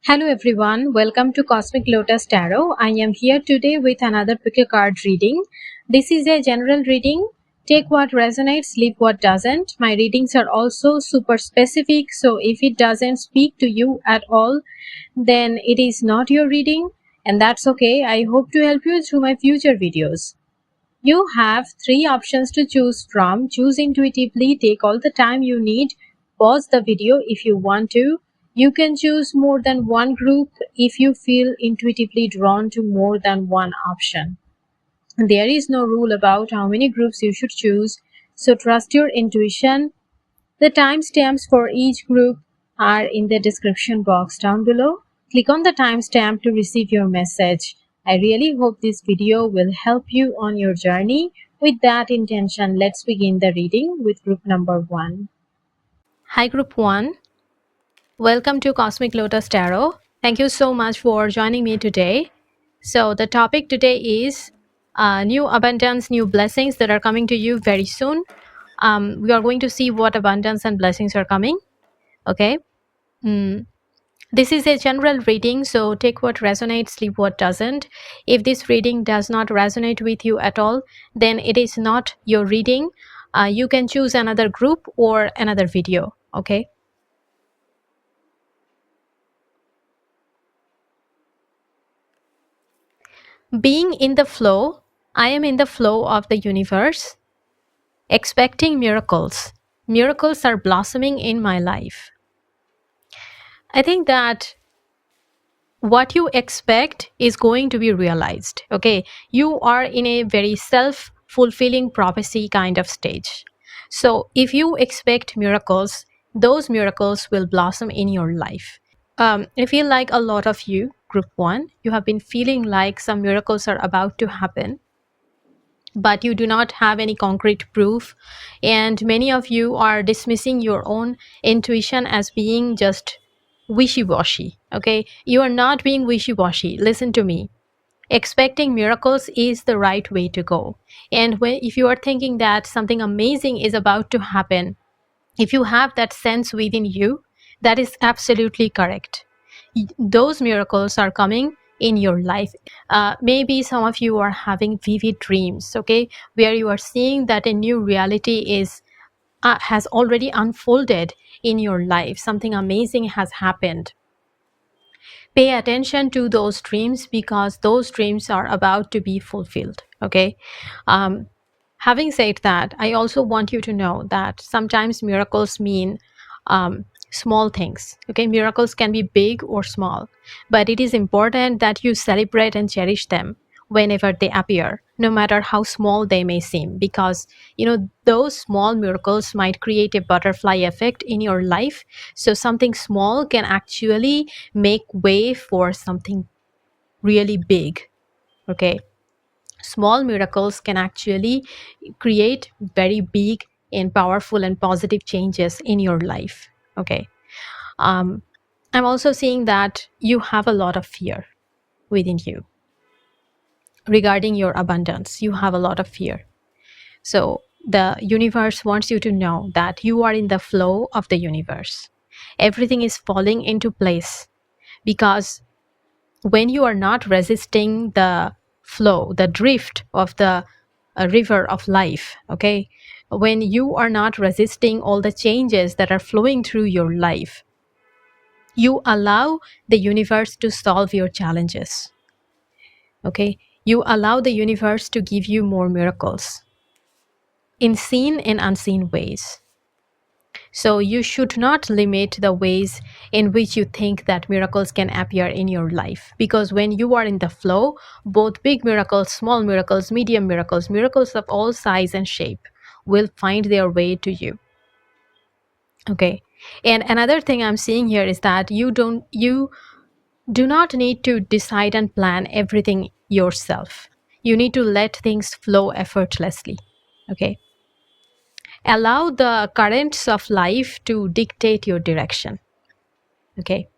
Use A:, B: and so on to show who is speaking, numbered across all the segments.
A: Hello everyone, welcome to Cosmic Lotus Tarot. I am here today with another pick a card reading. This is a general reading. Take what resonates, leave what doesn't. My readings are also super specific, so if it doesn't speak to you at all, then it is not your reading, and that's okay. I hope to help you through my future videos. You have three options to choose from. Choose intuitively, take all the time you need, pause the video if you want to. You can choose more than one group if you feel intuitively drawn to more than one option. There is no rule about how many groups you should choose, so trust your intuition. The timestamps for each group are in the description box down below. Click on the timestamp to receive your message. I really hope this video will help you on your journey. With that intention, let's begin the reading with group number 1. Hi group 1. Welcome to Cosmic Lotus Tarot. Thank you so much for joining me today. So the topic today is new abundance, new blessings that are coming to you very soon. We are going to see what abundance and blessings are coming. Okay. This is a general reading, so take what resonates, leave what doesn't. If this reading does not resonate with you at all, then it is not your reading. You can choose another group or another video. Okay. Being in the flow, I am in the flow of the universe, expecting miracles. Miracles are blossoming in my life. I think that what you expect is going to be realized. Okay, you are in a very self-fulfilling prophecy kind of stage. So if you expect miracles, those miracles will blossom in your life. I feel like a lot of you, group 1, you have been feeling like some miracles are about to happen, but you do not have any concrete proof, and many of you are dismissing your own intuition as being just wishy-washy. Okay, you are not being wishy-washy. Listen to me. Expecting miracles is the right way to go. And if you are thinking that something amazing is about to happen, if you have that sense within you, that is absolutely correct. Those miracles are coming in your life. Maybe some of you are having vivid dreams, okay, where you are seeing that a new reality has already unfolded in your life. Something amazing has happened. Pay attention to those dreams, because those dreams are about to be fulfilled. Okay. Having said that, I also want you to know that sometimes miracles mean small things. Okay, miracles can be big or small, but it is important that you celebrate and cherish them whenever they appear, no matter how small they may seem, because those small miracles might create a butterfly effect in your life. So something small can actually make way for something really big. Okay, small miracles can actually create very big and powerful and positive changes in your life. Okay. I'm also seeing that you have a lot of fear within you regarding your abundance. You have a lot of fear. So the universe wants you to know that you are in the flow of the universe. Everything is falling into place, because when you are not resisting the flow, the drift of the river of life, okay, when you are not resisting all the changes that are flowing through your life, you allow the universe to solve your challenges. Okay, you allow the universe to give you more miracles in seen and unseen ways. So you should not limit the ways in which you think that miracles can appear in your life, because when you are in the flow, both big miracles, small miracles, medium miracles, miracles of all size and shape will find their way to you. Okay. And another thing I'm seeing here is that you do not need to decide and plan everything yourself. You need to let things flow effortlessly. Okay. Allow the currents of life to dictate your direction. Okay.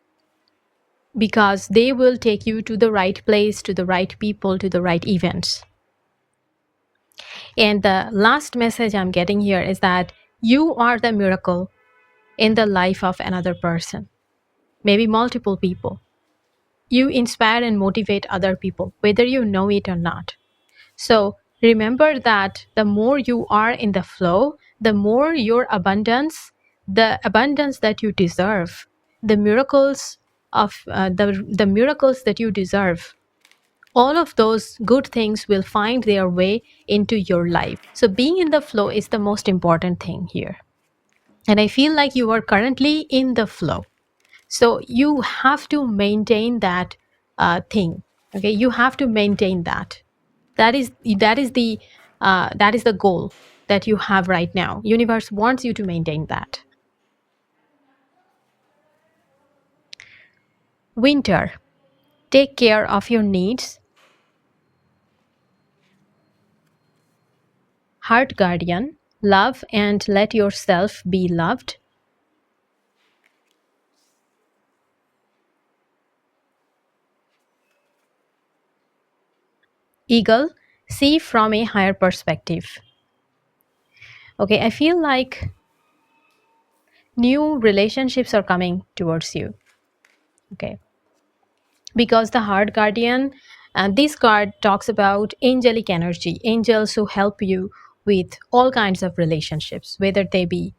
A: Because they will take you to the right place, to the right people, to the right events. And the last message I'm getting here is that you are the miracle in the life of another person, maybe multiple people. you inspire and motivate other people, whether you know it or not. So remember that the more you are in the flow, the more your abundance, the abundance that you deserve, the miracles of the miracles that you deserve, all of those good things will find their way into your life. So being in the flow is the most important thing here. And I feel like you are currently in the flow. So you have to maintain that thing. Okay, you have to maintain that. That is the goal that you have right now. Universe wants you to maintain that. Winter, take care of your needs. Heart guardian, love and let yourself be loved. Eagle, see from a higher perspective. Okay, I feel like new relationships are coming towards you. Okay, because the heart guardian, and this card talks about angelic energy, angels who help you with all kinds of relationships, whether they be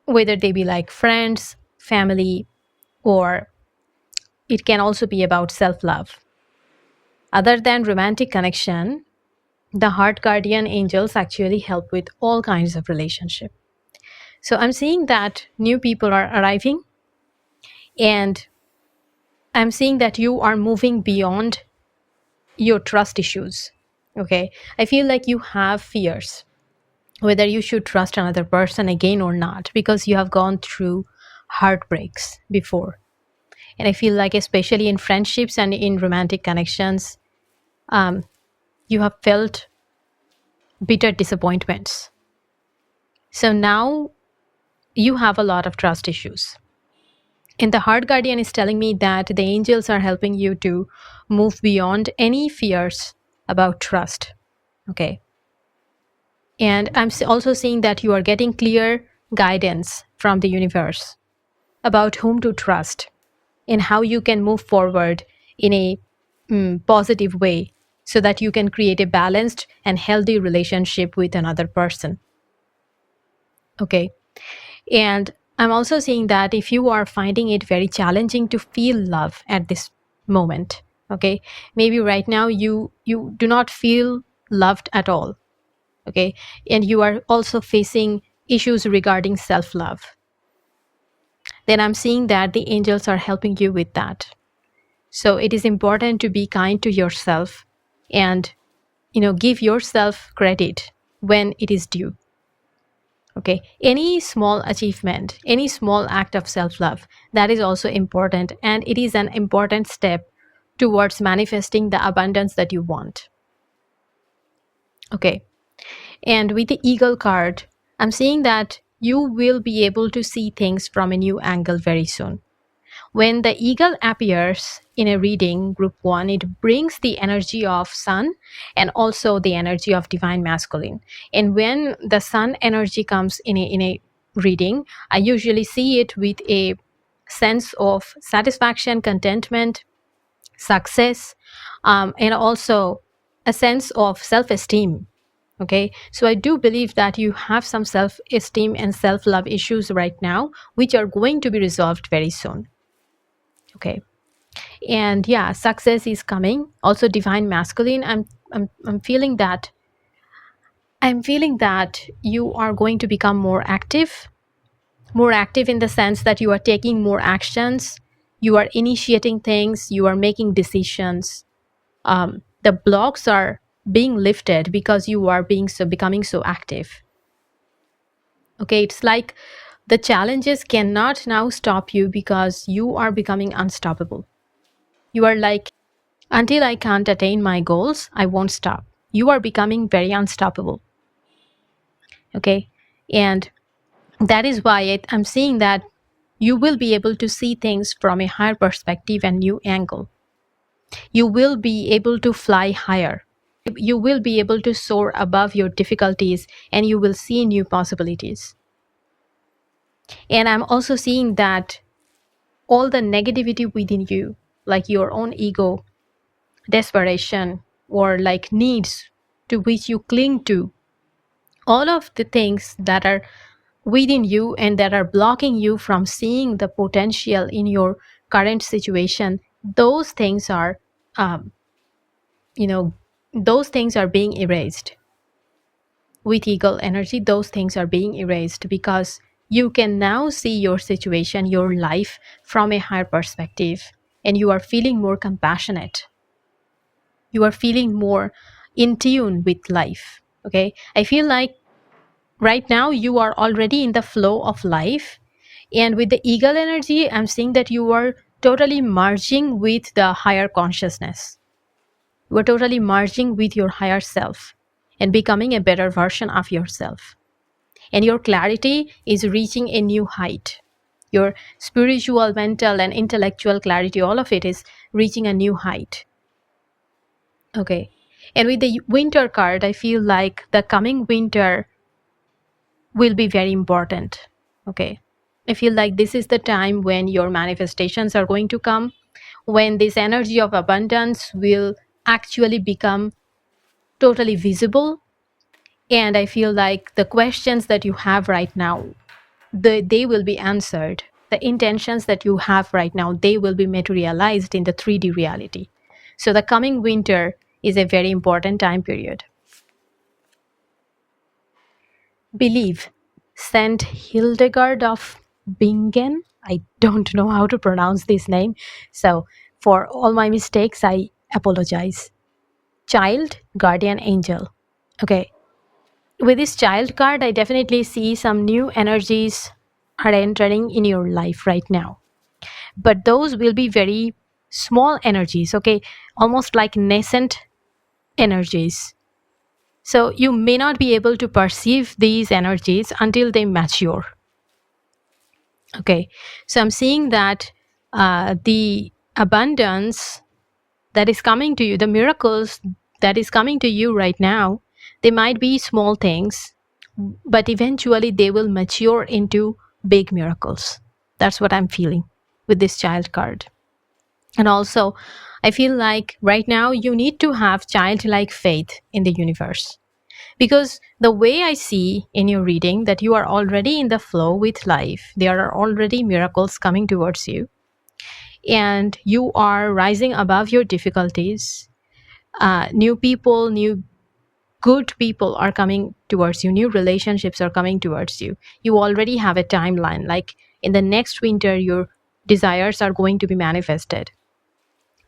A: like friends, family, or it can also be about self-love. Other than romantic connection, the heart guardian angels actually help with all kinds of relationship. So I'm seeing that new people are arriving, and I'm seeing that you are moving beyond your trust issues. Okay, I feel like you have fears whether you should trust another person again or not, because you have gone through heartbreaks before. And I feel like, especially in friendships and in romantic connections, you have felt bitter disappointments. So now you have a lot of trust issues. And the heart guardian is telling me that the angels are helping you to move beyond any fears about trust. Okay. And I'm also seeing that you are getting clear guidance from the universe about whom to trust and how you can move forward in a positive way, so that you can create a balanced and healthy relationship with another person. Okay. And I'm also seeing that if you are finding it very challenging to feel love at this moment, okay, maybe right now you do not feel loved at all. Okay, and you are also facing issues regarding self-love, then I'm seeing that the angels are helping you with that. So it is important to be kind to yourself and give yourself credit when it is due. Okay, any small achievement, any small act of self-love, that is also important, and it is an important step towards manifesting the abundance that you want. Okay. And with the eagle card, I'm seeing that you will be able to see things from a new angle very soon. When the eagle appears in a reading, group 1, it brings the energy of sun and also the energy of divine masculine. And when the sun energy comes in a reading, I usually see it with a sense of satisfaction, contentment, success, and also a sense of self-esteem. Okay, so I do believe that you have some self-esteem and self-love issues right now, which are going to be resolved very soon. Okay, and yeah, success is coming. Also, divine masculine. I'm feeling that. I'm feeling that you are going to become more active in the sense that you are taking more actions, you are initiating things, you are making decisions. The blocks are being lifted because you are becoming so active. Okay, it's like the challenges cannot now stop you because you are becoming unstoppable. You are like, until I can't attain my goals, I won't stop. You are becoming very unstoppable. Okay, and that is why I'm seeing that you will be able to see things from a higher perspective and new angle. You will be able to fly higher. You will be able to soar above your difficulties, and you will see new possibilities. And I'm also seeing that all the negativity within you, like your own ego, desperation, or like needs to which you cling to, all of the things that are within you and that are blocking you from seeing the potential in your current situation, those things are, um, you know, those things are being erased. With eagle energy, those things are being erased because you can now see your situation, your life from a higher perspective, and you are feeling more compassionate. You are feeling more in tune with life. Okay. I feel like right now you are already in the flow of life. And with the eagle energy, I'm seeing that you are totally merging with the higher consciousness. You are totally merging with your higher self and becoming a better version of yourself. And your clarity is reaching a new height. Your spiritual, mental, and intellectual clarity, all of it is reaching a new height. Okay. And with the winter card, I feel like the coming winter will be very important. Okay. I feel like this is the time when your manifestations are going to come, when this energy of abundance will actually become totally visible. And I feel like the questions that you have right now, they will be answered. The intentions that you have right now, they will be materialized in the 3D reality. So the coming winter is a very important time period. Believe, Saint Hildegard of Bingen. I don't know how to pronounce this name, so for all my mistakes, I apologize. Child, guardian angel. Okay, with this child card, I definitely see some new energies are entering in your life right now. But those will be very small energies, okay, almost like nascent energies. So you may not be able to perceive these energies until they mature. Okay, so I'm seeing that the abundance that is coming to you, the miracles that is coming to you right now, they might be small things, but eventually they will mature into big miracles. That's what I'm feeling with this child card. And also, I feel like right now you need to have childlike faith in the universe. Because the way I see in your reading that you are already in the flow with life, there are already miracles coming towards you, and you are rising above your difficulties. New people, new good people are coming towards you, new relationships are coming towards you. You already have a timeline, like in the next winter, your desires are going to be manifested.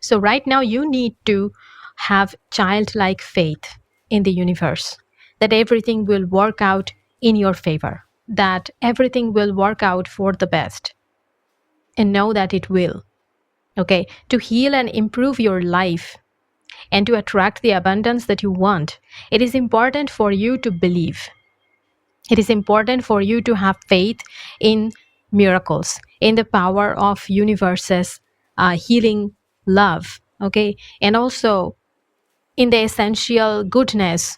A: So right now you need to have childlike faith in the universe, that everything will work out in your favor, that everything will work out for the best, and know that it will. Okay, to heal and improve your life and to attract the abundance that you want, it is important for you to believe. It is important for you to have faith in miracles, in the power of universe's healing love, okay, and also in the essential goodness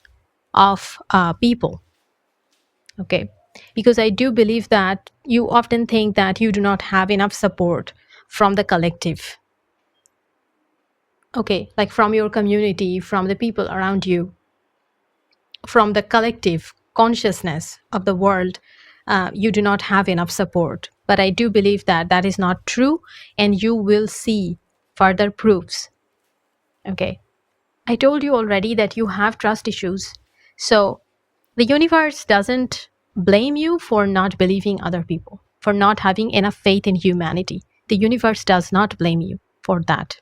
A: of people, okay, because I do believe that you often think that you do not have enough support from the collective, okay, like from your community, from the people around you, from the collective consciousness of the world. You do not have enough support. But I do believe that that is not true, and you will see further proofs. Okay. I told you already that you have trust issues. So the universe doesn't blame you for not believing other people, for not having enough faith in humanity. The universe does not blame you for that.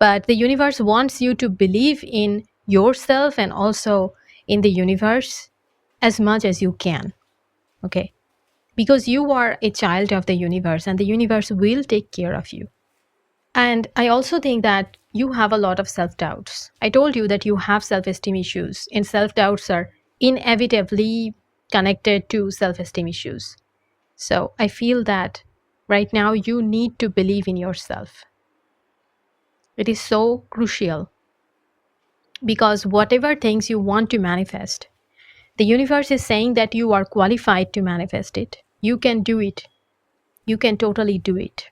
A: But the universe wants you to believe in yourself and also in the universe as much as you can. Okay. Because you are a child of the universe, and the universe will take care of you. And I also think that you have a lot of self-doubts. I told you that you have self-esteem issues, and self-doubts are inevitably connected to self-esteem issues. So I feel that right now you need to believe in yourself. It is so crucial, because whatever things you want to manifest, the universe is saying that you are qualified to manifest it. You can do it. You can totally do it.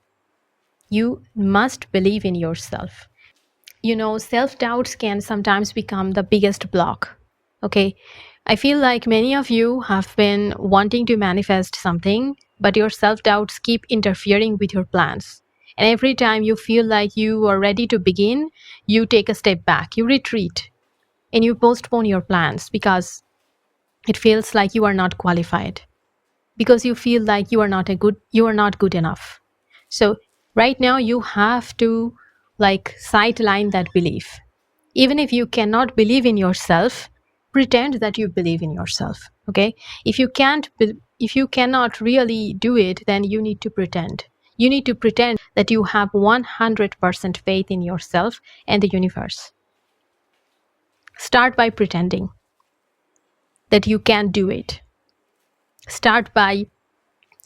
A: You must believe in yourself. Self-doubts can sometimes become the biggest block. Okay. I feel like many of you have been wanting to manifest something, but your self-doubts keep interfering with your plans. And every time you feel like you are ready to begin, you take a step back, you retreat, and you postpone your plans because it feels like you are not qualified, because you feel like you are not good enough. So right now you have to sideline that belief. Even if you cannot believe in yourself, pretend that you believe in yourself. Okay. If you cannot really do it, then you need to pretend. You need to pretend that you have 100% faith in yourself and the universe. Start by pretending that you can do it. Start by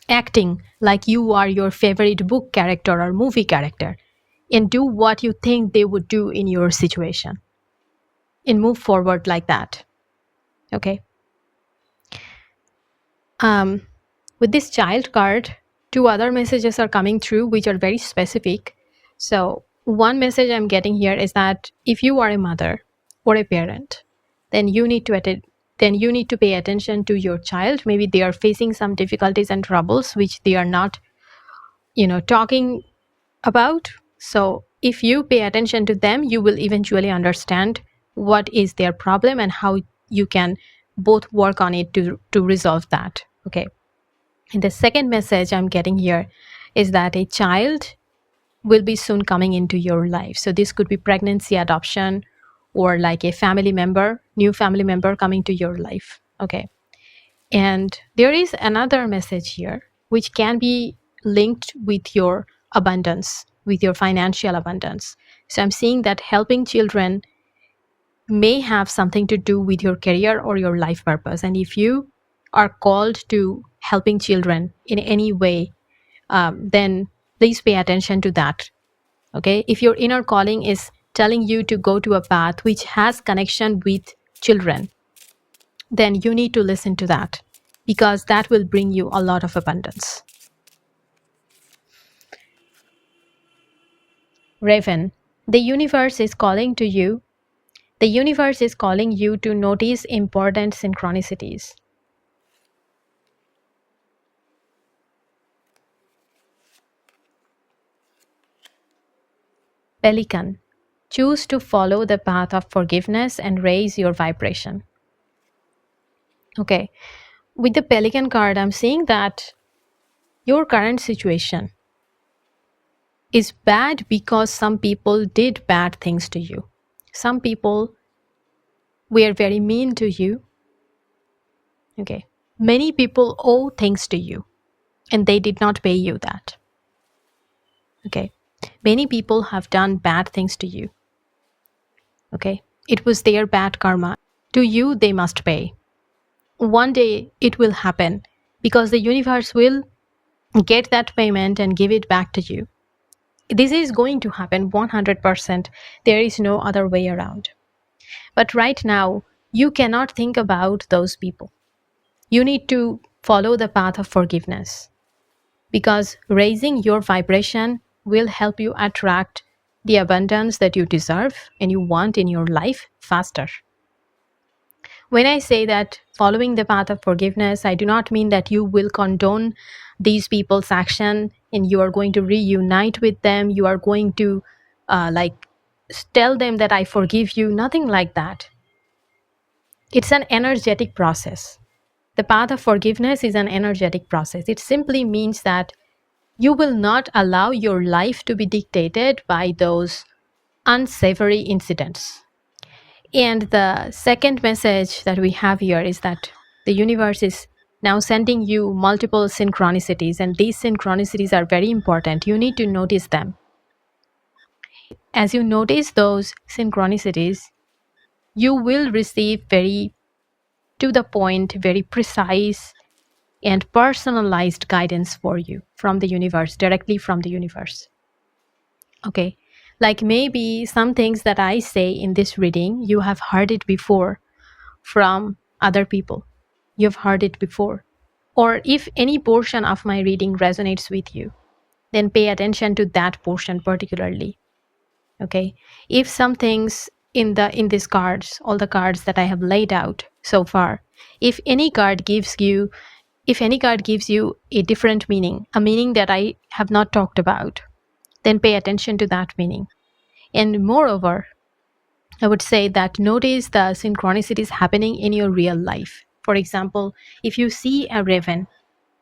A: acting like you are your favorite book character or movie character, and do what you think they would do in your situation, and move forward like that. Okay. With this child card, two other messages are coming through which are very specific. So one message I'm getting here is that if you are a mother or a parent, then you need to pay attention to your child. Maybe they are facing some difficulties and troubles which they are not talking about. So if you pay attention to them, you will eventually understand what is their problem and how you can both work on it to resolve that. Okay. And the second message I'm getting here is that a child will be soon coming into your life. So this could be pregnancy, adoption, or like a family member, new family member coming to your life. Okay. And there is another message here which can be linked with your abundance, with your financial abundance. So I'm seeing that helping children may have something to do with your career or your life purpose. And if you are called to helping children in any way, then please pay attention to that. Okay. If your inner calling is telling you to go to a path which has connection with children, then you need to listen to that, because that will bring you a lot of abundance. Raven, the universe is calling to you. The universe is calling you to notice important synchronicities. Pelican, choose to follow the path of forgiveness and raise your vibration. Okay, with the Pelican card, I'm seeing that your current situation is bad because some people did bad things to you. Some people were very mean to you. Okay, many people owe things to you and they did not pay you that. Okay, many people have done bad things to you. Okay, it was their bad karma. To you, they must pay. One day it will happen, because the universe will get that payment and give it back to you. This is going to happen 100%. There is no other way around. But right now, you cannot think about those people. You need to follow the path of forgiveness, because raising your vibration will help you attract the abundance that you deserve and you want in your life faster. When I say that following the path of forgiveness, I do not mean that you will condone these people's action and you are going to reunite with them. You are going to tell them that I forgive you. Nothing like that. It's an energetic process. The path of forgiveness is an energetic process. It simply means that you will not allow your life to be dictated by those unsavory incidents. And the second message that we have here is that the universe is now sending you multiple synchronicities, and these synchronicities are very important. You need to notice them. As you notice those synchronicities, you will receive very to the point, very precise and personalized guidance for you from the universe, directly from the universe. Okay. Like maybe some things that I say in this reading, you have heard it before from other people. You've heard it before. Or if any portion of my reading resonates with you, then pay attention to that portion particularly. Okay, if some things in these cards, all the cards that I have laid out so far, if any card gives you a different meaning, a meaning that I have not talked about, then pay attention to that meaning. And moreover, I would say that notice the synchronicities happening in your real life. For example, if you see a raven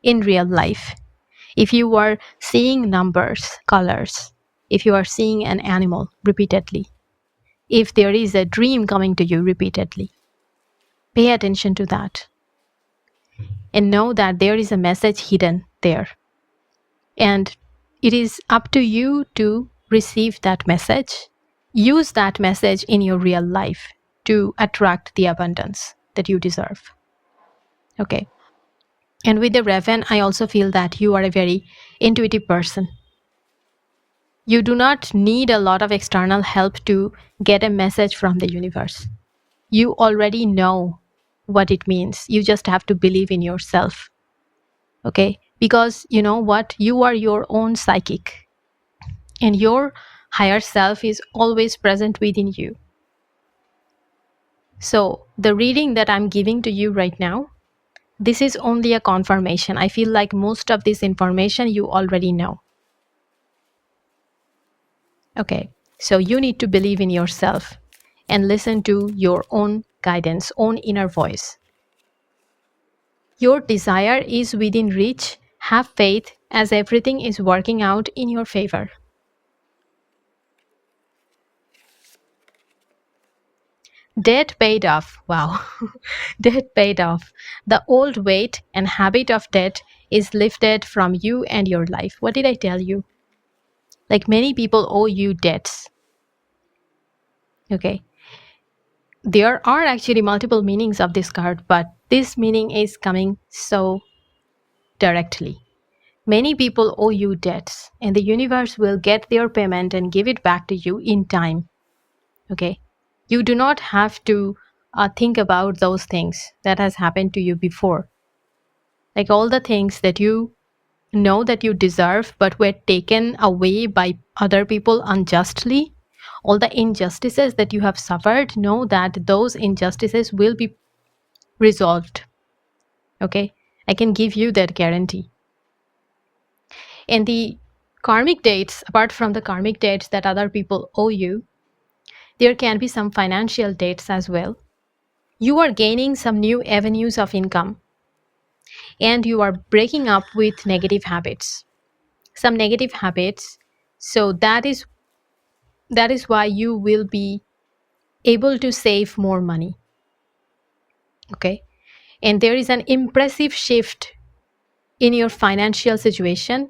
A: in real life, if you are seeing numbers, colors, if you are seeing an animal repeatedly, if there is a dream coming to you repeatedly, pay attention to that and know that there is a message hidden there. And it is up to you to receive that message. Use that message in your real life to attract the abundance that you deserve. Okay. And with the Raven, I also feel that you are a very intuitive person. You do not need a lot of external help to get a message from the universe. You already know what it means. You just have to believe in yourself. Okay? Because you know what? You are your own psychic. And your higher self is always present within you. So, the reading that I'm giving to you right now, this is only a confirmation. I feel like most of this information you already know. Okay, so you need to believe in yourself and listen to your own guidance, own inner voice. Your desire is within reach. Have faith as everything is working out in your favor. Debt paid off. Wow. Debt paid off. The old weight and habit of debt is lifted from you and your life. What did I tell you? Like many people owe you debts. Okay. There are actually multiple meanings of this card, but this meaning is coming so directly. Many people owe you debts, and the universe will get their payment and give it back to you in time. Okay? You do not have to think about those things that has happened to you before. Like all the things that you know that you deserve but were taken away by other people unjustly, all the injustices that you have suffered, know that those injustices will be resolved. Okay? I can give you that guarantee. And the karmic debts, apart from the karmic debts that other people owe you, there can be some financial debts as well. You are gaining some new avenues of income and you are breaking up with negative habits. Some negative habits. So that is why you will be able to save more money. Okay? And there is an impressive shift in your financial situation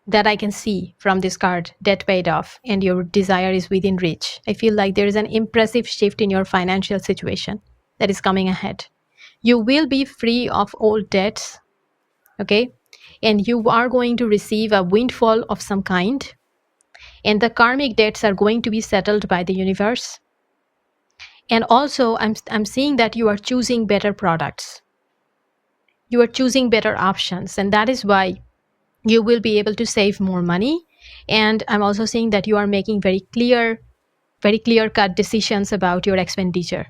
A: that I can see from this card, debt paid off, and your desire is within reach. I feel like there is an impressive shift in your financial situation that is coming ahead. You will be free of old debts, okay? And you are going to receive a windfall of some kind. And the karmic debts are going to be settled by the universe. And also, I'm seeing that you are choosing better products. You are choosing better options, and that is why you will be able to save more money. And I'm also seeing that you are making very clear-cut decisions about your expenditure.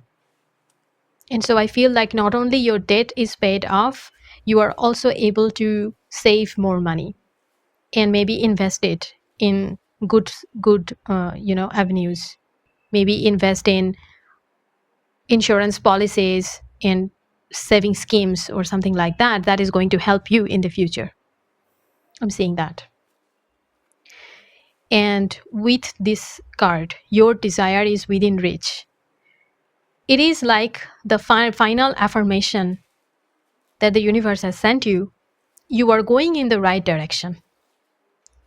A: And so I feel like not only your debt is paid off, you are also able to save more money and maybe invest it in good avenues. Maybe invest in insurance policies and saving schemes or something like that. That is going to help you in the future. I'm seeing that. And with this card, your desire is within reach. It is like the final affirmation that the universe has sent you. You are going in the right direction.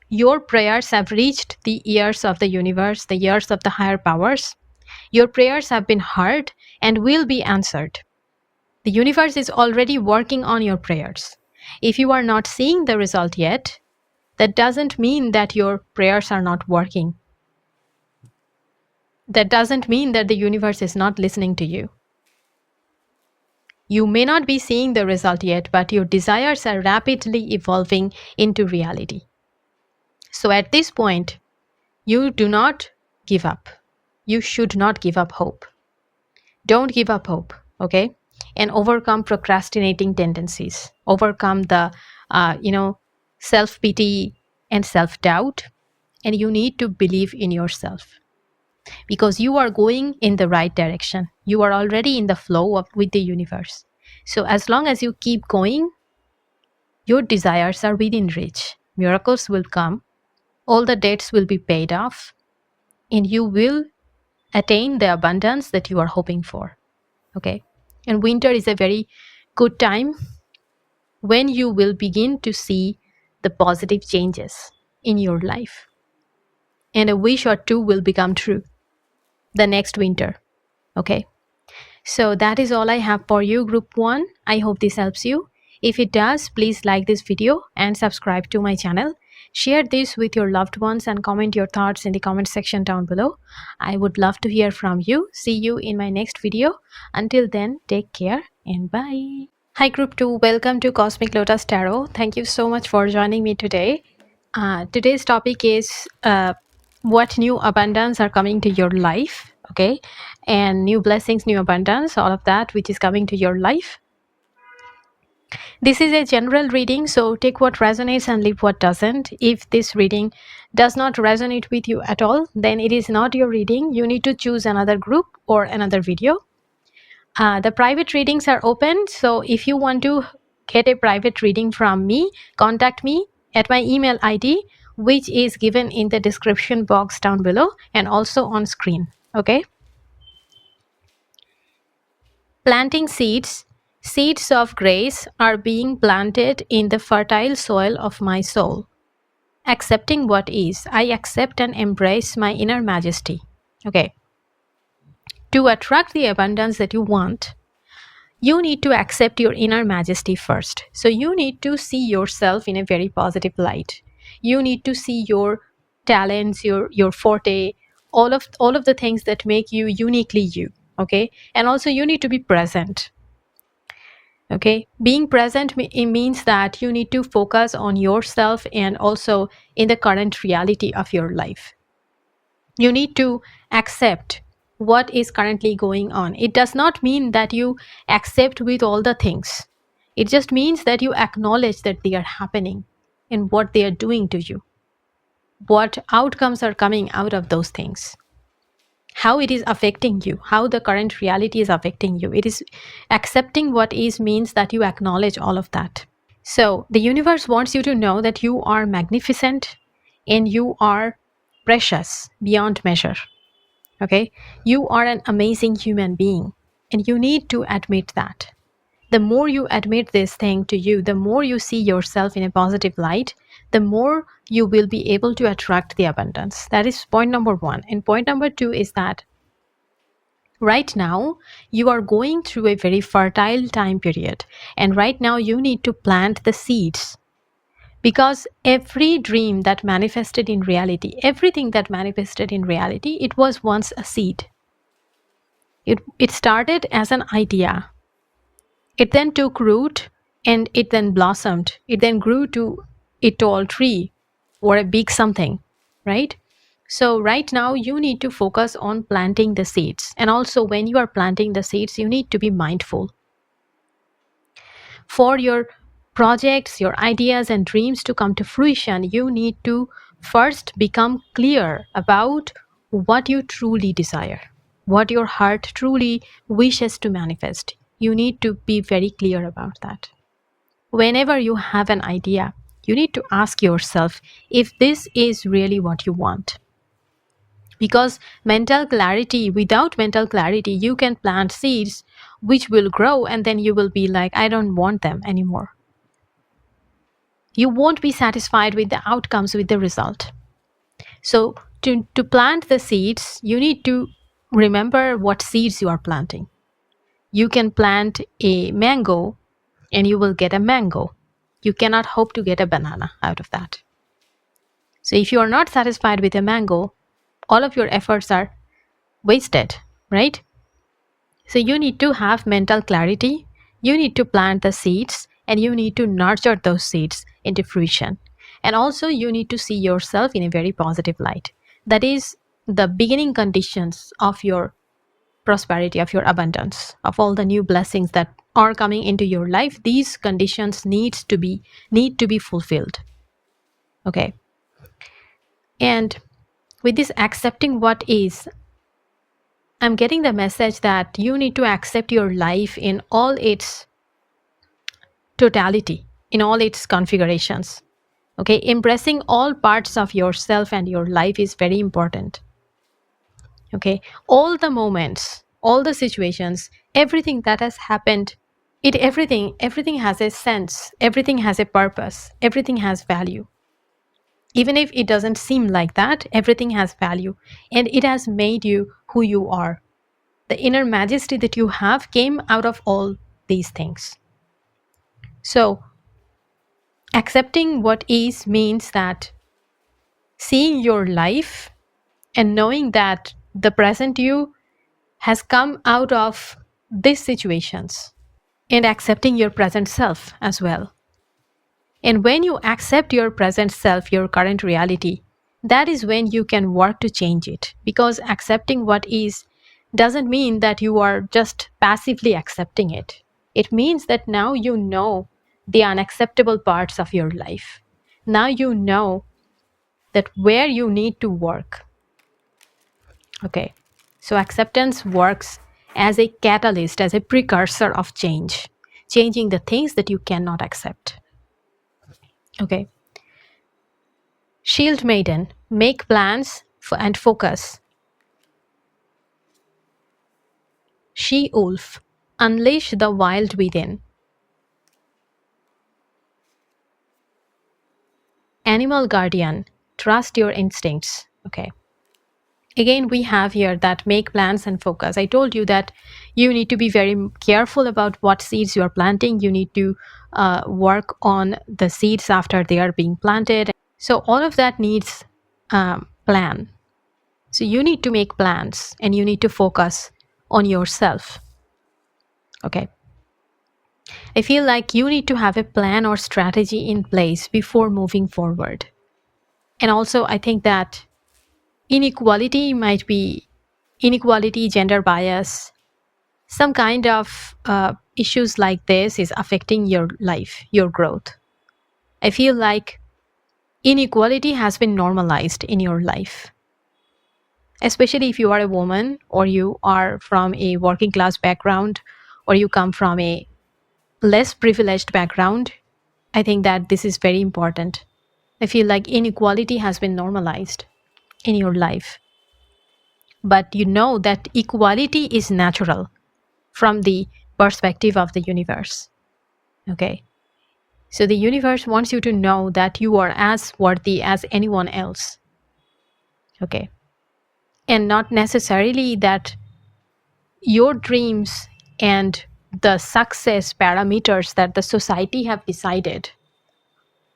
A: Your prayers have reached the ears of the universe, the ears of the higher powers. Your prayers have been heard and will be answered. The universe is already working on your prayers. If you are not seeing the result yet, that doesn't mean that your prayers are not working. That doesn't mean that the universe is not listening to you. You may not be seeing the result yet, but your desires are rapidly evolving into reality. So at this point, you do not give up. You should not give up hope. Don't give up hope, okay? And overcome procrastinating tendencies. Overcome the, self-pity and self-doubt. And you need to believe in yourself, because you are going in the right direction. You are already in the flow with the universe. So as long as you keep going, your desires are within reach. Miracles will come. All the debts will be paid off. And you will attain the abundance that you are hoping for. Okay? And winter is a very good time when you will begin to see the positive changes in your life. And a wish or two will become true the next winter. Okay? So that is all I have for you, Group 1. I hope this helps you. If it does, please like this video and subscribe to my channel. Share this with your loved ones and comment your thoughts in the comment section down below. I would love to hear from you. See you in my next video. Until then, take care and bye. Hi Group 2, welcome to Cosmic Lotus Tarot. Thank you so much for joining me today. Today's topic is what new abundance are coming to your life, okay? And new blessings, new abundance, all of that which is coming to your life. This is a general reading, so take what resonates and leave what doesn't. If this reading does not resonate with you at all, then it is not your reading. You need to choose another group or another video. The private readings are open, so if you want to get a private reading from me, contact me at my email ID, which is given in the description box down below and also on screen. Okay? Planting seeds. Seeds of grace are being planted in the fertile soil of my soul. Accepting what is, I accept and embrace my inner majesty. Okay. To attract the abundance that you want, you need to accept your inner majesty first. So you need to see yourself in a very positive light. You need to see your talents, your forte, all of the things that make you uniquely you. Okay. And also you need to be present. Okay, being present it means that you need to focus on yourself and also in the current reality of your life. You need to accept what is currently going on. It does not mean that you accept with all the things. It just means that you acknowledge that they are happening and what they are doing to you. What outcomes are coming out of those things. How it is affecting you, how the current reality is affecting you. It is accepting what is means that you acknowledge all of that. So the universe wants you to know that you are magnificent and you are precious beyond measure. Okay? You are an amazing human being and you need to admit that. The more you admit this thing to you, the more you see yourself in a positive light, the more you will be able to attract the abundance. That is point number 1. And point number 2 is that right now you are going through a very fertile time period. And right now you need to plant the seeds. Because every dream that manifested in reality, everything that manifested in reality, it was once a seed. It started as an idea. It then took root and it then blossomed. It then grew to a tall tree or a big something, right? So right now you need to focus on planting the seeds. And also when you are planting the seeds, you need to be mindful. For your projects, your ideas and dreams to come to fruition, you need to first become clear about what you truly desire, what your heart truly wishes to manifest. You need to be very clear about that. Whenever you have an idea, you need to ask yourself if this is really what you want. Because mental clarity, without mental clarity, you can plant seeds which will grow and then you will be like, I don't want them anymore. You won't be satisfied with the outcomes, with the result. So to plant the seeds, you need to remember what seeds you are planting. You can plant a mango and you will get a mango. You cannot hope to get a banana out of that. So if you are not satisfied with a mango, all of your efforts are wasted, right? So you need to have mental clarity. You need to plant the seeds and you need to nurture those seeds into fruition. And also you need to see yourself in a very positive light. That is the beginning conditions of your prosperity, of your abundance, of all the new blessings that are coming into your life. These conditions need to be fulfilled. Okay. And with this accepting what is, I'm getting the message that you need to accept your life in all its totality, in all its configurations. Okay, embracing all parts of yourself and your life is very important. Okay, all the moments, all the situations, everything that has happened, everything has a sense, everything has a purpose, everything has value. Even if it doesn't seem like that, everything has value and it has made you who you are. The inner majesty that you have came out of all these things. So, accepting what is means that seeing your life and knowing that the present you has come out of these situations, and accepting your present self as well. And when you accept your present self, your current reality, that is when you can work to change it. Because accepting what is doesn't mean that you are just passively accepting it. It means that now you know the unacceptable parts of your life. Now you know that where you need to work. Okay. So acceptance works as a catalyst, as a precursor of change, changing the things that you cannot accept. Okay. Shield Maiden, make plans and focus. She-Wolf, unleash the wild within. Animal Guardian, trust your instincts. Okay. Again, we have here that make plans and focus. I told you that you need to be very careful about what seeds you are planting. You need to work on the seeds after they are being planted. So all of that needs plan. So you need to make plans and you need to focus on yourself. Okay. I feel like you need to have a plan or strategy in place before moving forward. And also, I think that inequality might be inequality, gender bias, some kind of issues like this is affecting your life, your growth. I feel like inequality has been normalized in your life, especially if you are a woman or you are from a working class background or you come from a less privileged background. I think that this is very important. I feel like inequality has been normalized in your life. But you know that equality is natural from the perspective of the universe. Okay. So the universe wants you to know that you are as worthy as anyone else. Okay. And not necessarily that your dreams and the success parameters that the society have decided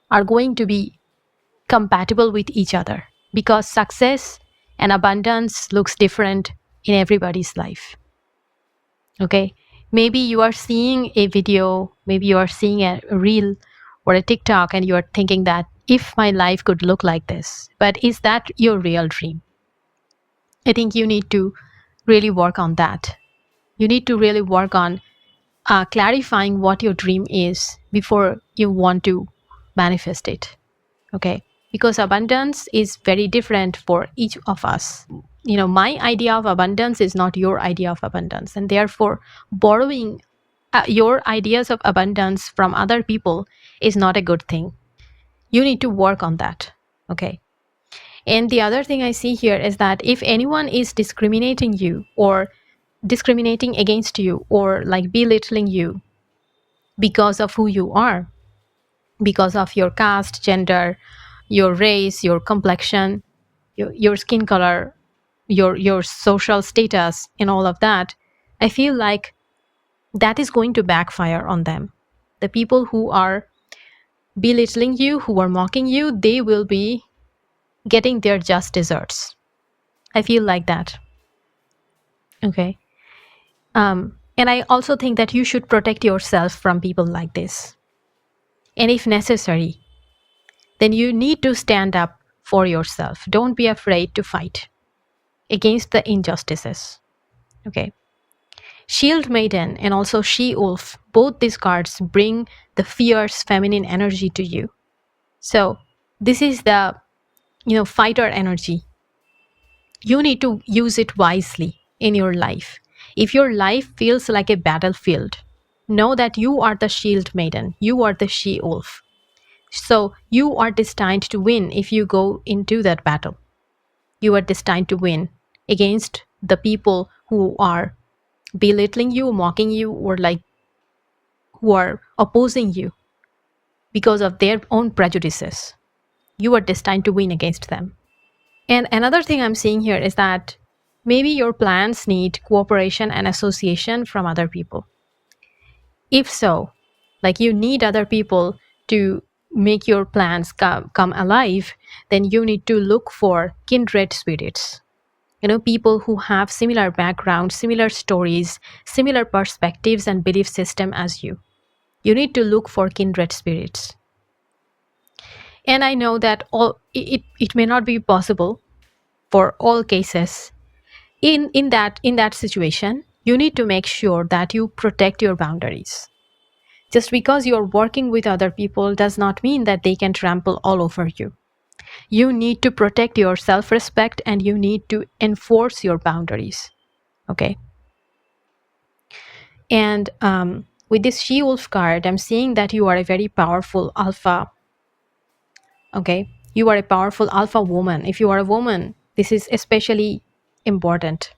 A: are going to be compatible with each other, because success and abundance looks different in everybody's life. Okay, maybe you are seeing a video, maybe you are seeing a reel or a TikTok and you are thinking that if my life could look like this, but is that your real dream? I think you need to really work on that. You need to really work on clarifying what your dream is before you want to manifest it. Okay, because abundance is very different for each of us. You know, my idea of abundance is not your idea of abundance, and therefore borrowing your ideas of abundance from other people is not a good thing. You need to work on that. Okay. And the other thing I see here is that if anyone is discriminating you or discriminating against you or like belittling you because of who you are, because of your caste, gender, your race, your complexion, your skin color, your social status, and all of that, I feel like that is going to backfire on them. The people who are belittling you, who are mocking you, they will be getting their just desserts. I feel like that. Okay. And I also think that you should protect yourself from people like this. And if necessary, then you need to stand up for yourself. Don't be afraid to fight against the injustices. Okay. Shield Maiden and also She-Wolf, both these cards bring the fierce feminine energy to you. So this is the, fighter energy. You need to use it wisely in your life. If your life feels like a battlefield, know that you are the Shield Maiden, you are the She-Wolf. So you are destined to win if you go into that battle. You are destined to win against the people who are belittling you, mocking you, or who are opposing you because of their own prejudices. You are destined to win against them. And another thing I'm seeing here is that maybe your plans need cooperation and association from other people. If so, like you need other people to make your plans come alive, then you need to look for kindred spirits. People who have similar backgrounds, similar stories, similar perspectives and belief system as you. You need to look for kindred spirits. And I know that it may not be possible for all cases. In that situation, you need to make sure that you protect your boundaries. Just because you're working with other people does not mean that they can trample all over you. You need to protect your self-respect and you need to enforce your boundaries. Okay. And with this She-Wolf card, I'm seeing that you are a very powerful alpha. Okay. You are a powerful alpha woman. If you are a woman, this is especially important.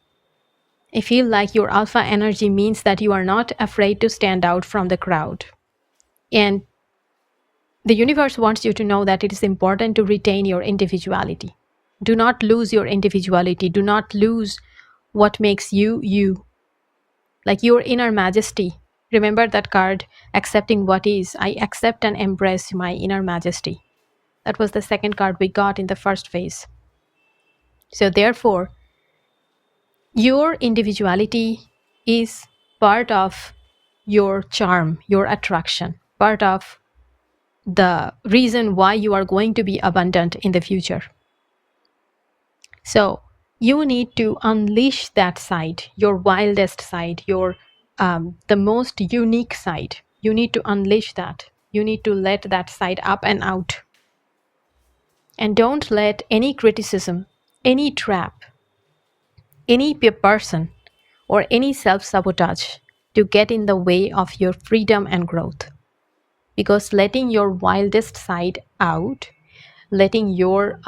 A: I feel like your alpha energy means that you are not afraid to stand out from the crowd. And the universe wants you to know that it is important to retain your individuality. Do not lose your individuality. Do not lose what makes you, you. Like your inner majesty. Remember that card, accepting what is. I accept and embrace my inner majesty. That was the second card we got in the first phase. So therefore, your individuality is part of your charm, your attraction, part of the reason why you are going to be abundant in the future. So you need to unleash that side, your wildest side, your the most unique side. You need to unleash that. You need to let that side up and out. And don't let any criticism, any trap, any person, or any self-sabotage to get in the way of your freedom and growth. Because letting your wildest side out, letting your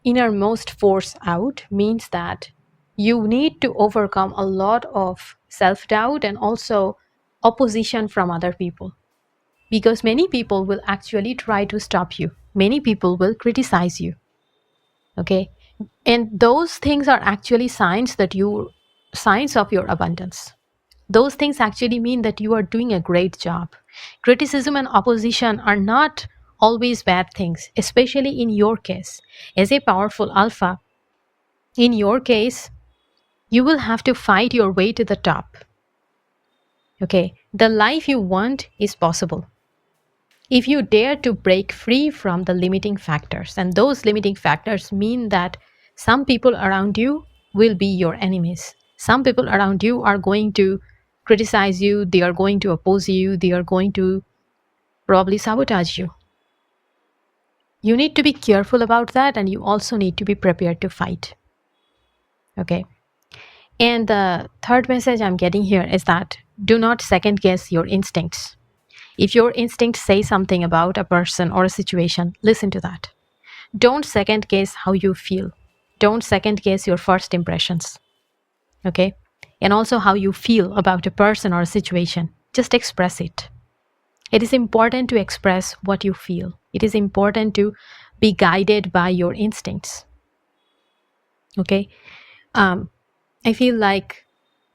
A: innermost force out means that you need to overcome a lot of self-doubt and also opposition from other people. Because many people will actually try to stop you. Many people will criticize you. Okay? And those things are actually signs of your abundance. Those things actually mean that you are doing a great job. Criticism and opposition are not always bad things, especially in your case. As a powerful alpha, in your case, you will have to fight your way to the top. Okay, the life you want is possible. If you dare to break free from the limiting factors, and those limiting factors mean that some people around you will be your enemies. Some people around you are going to criticize you, they are going to oppose you, they are going to probably sabotage you. You need to be careful about that, and you also need to be prepared to fight. Okay. And the third message I'm getting here is that do not second guess your instincts. If your instincts say something about a person or a situation, listen to that. Don't second guess how you feel. Don't second guess your first impressions. Okay? And also how you feel about a person or a situation. Just express it. It is important to express what you feel. It is important to be guided by your instincts. Okay? I feel like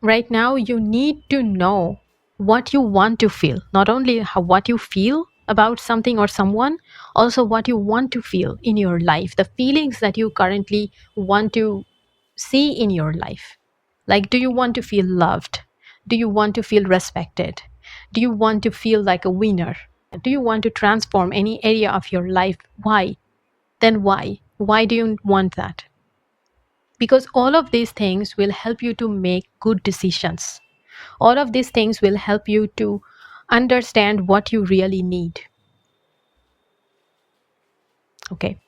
A: right now you need to know what you want to feel. Not only what you feel about something or someone, also what you want to feel in your life. The feelings that you currently want to see in your life. Like, do you want to feel loved? Do you want to feel respected? Do you want to feel like a winner? Do you want to transform any area of your life? Why? Then why? Why do you want that? Because all of these things will help you to make good decisions. All of these things will help you to understand what you really need. Okay.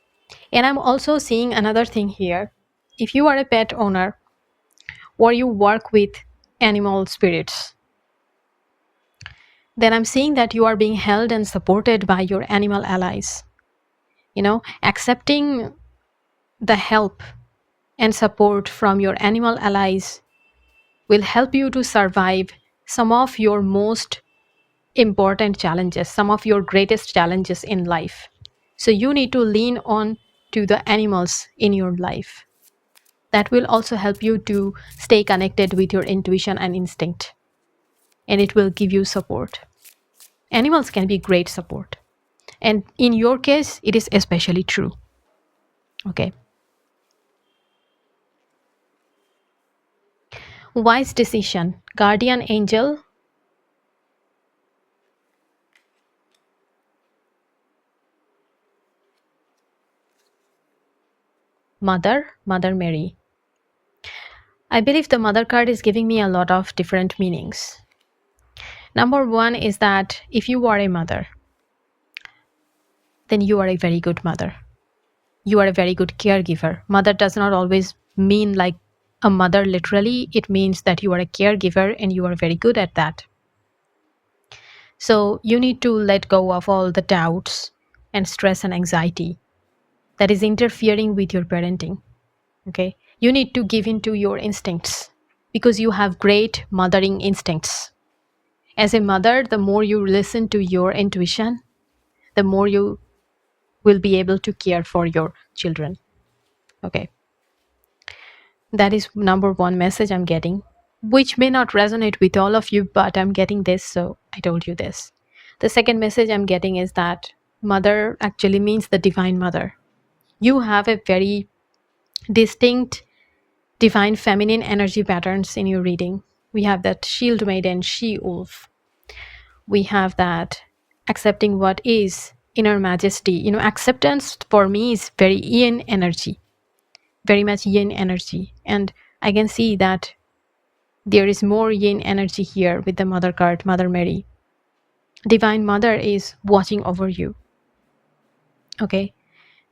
A: And I'm also seeing another thing here. If you are a pet owner or you work with animal spirits, then I'm seeing that you are being held and supported by your animal allies. Accepting the help and support from your animal allies will help you to survive some of your most important challenges, some of your greatest challenges in life. So you need to lean on to the animals in your life. That will also help you to stay connected with your intuition and instinct. And it will give you support. Animals can be great support. And in your case, it is especially true. Okay. Wise decision. Guardian angel. Mother Mary. I believe the mother card is giving me a lot of different meanings. Number one is that if you are a mother, then you are a very good mother. You are a very good caregiver. Mother does not always mean like a mother literally. It means that you are a caregiver and you are very good at that. So you need to let go of all the doubts and stress and anxiety that is interfering with your parenting. Okay? You need to give in to your instincts because you have great mothering instincts. As a mother, the more you listen to your intuition, the more you will be able to care for your children. Okay. That is number one message I'm getting, which may not resonate with all of you, but I'm getting this, so I told you this. The second message I'm getting is that mother actually means the divine mother. You have a very distinct divine feminine energy patterns in your reading. We have that shield maiden, she-wolf. We have that accepting what is, inner majesty. Acceptance for me is very yin energy, very much yin energy. And I can see that there is more yin energy here with the mother card, Mother Mary. Divine mother is watching over you. Okay.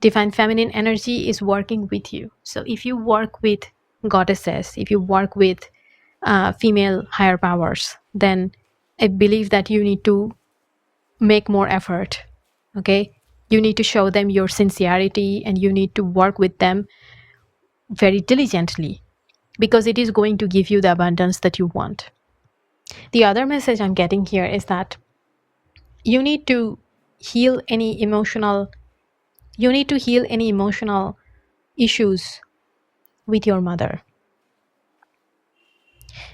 A: Divine feminine energy is working with you. So if you work with goddesses, if you work with female higher powers, then I believe that you need to make more effort. Okay. You need to show them your sincerity and you need to work with them very diligently because it is going to give you the abundance that you want. The other message I'm getting here is that you need to heal any emotional issues with your mother,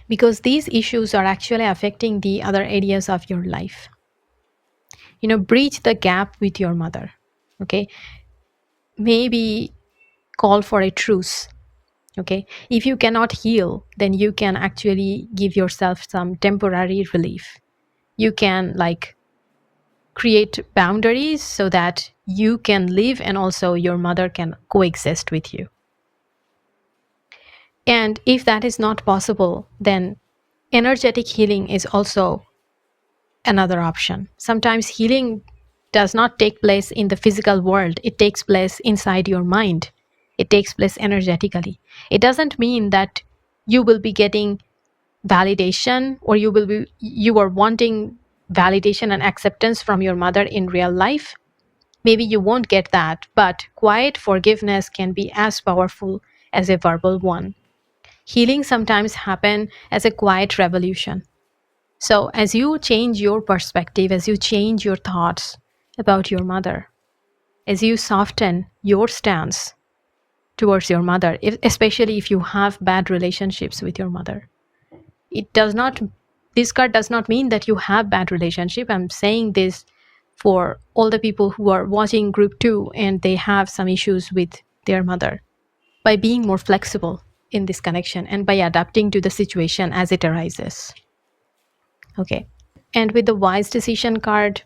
A: because these issues are actually affecting the other areas of your life. Bridge the gap with your mother. Okay. Maybe call for a truce. Okay. If you cannot heal, then you can actually give yourself some temporary relief. You can create boundaries so that you can live and also your mother can coexist with you. And if that is not possible, then energetic healing is also another option. Sometimes healing does not take place in the physical world. It takes place inside your mind. It takes place energetically. It doesn't mean that you will be getting validation or you are wanting validation and acceptance from your mother in real life. Maybe you won't get that, but quiet forgiveness can be as powerful as a verbal one. Healing sometimes happens as a quiet revolution. So as you change your perspective, as you change your thoughts about your mother, as you soften your stance towards your mother, especially if you have bad relationships with your mother, this card does not mean that you have bad relationship. I'm saying this for all the people who are watching group 2 and they have some issues with their mother. By being more flexible in this connection and by adapting to the situation as it arises. Okay. And with the wise decision card,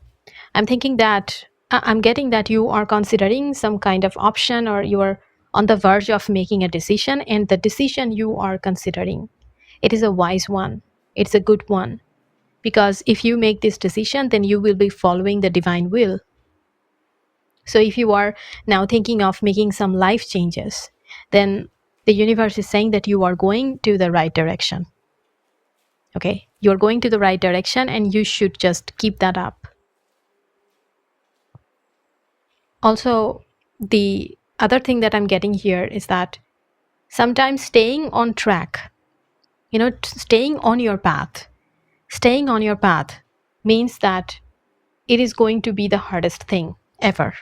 A: I'm thinking that I'm getting that you are considering some kind of option, or you are on the verge of making a decision, and the decision you are considering, it is a wise one. It's a good one. Because if you make this decision, then you will be following the divine will. So if you are now thinking of making some life changes, then the universe is saying that you are going to the right direction. Okay, you're going to the right direction, and you should just keep that up. Also, the other thing that I'm getting here is that sometimes staying on track, staying on your path means that it is going to be the hardest thing ever.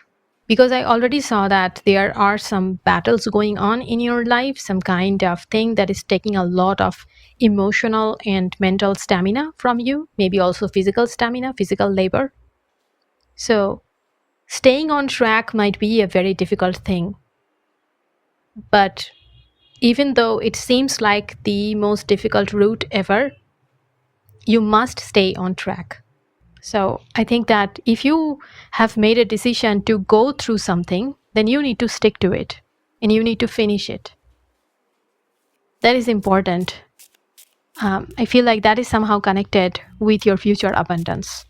A: Because I already saw that there are some battles going on in your life, some kind of thing that is taking a lot of emotional and mental stamina from you, maybe also physical stamina, physical labor. So staying on track might be a very difficult thing. But even though it seems like the most difficult route ever, you must stay on track. So I think that if you have made a decision to go through something, then you need to stick to it and you need to finish it. That is important. I feel like that is somehow connected with your future abundance.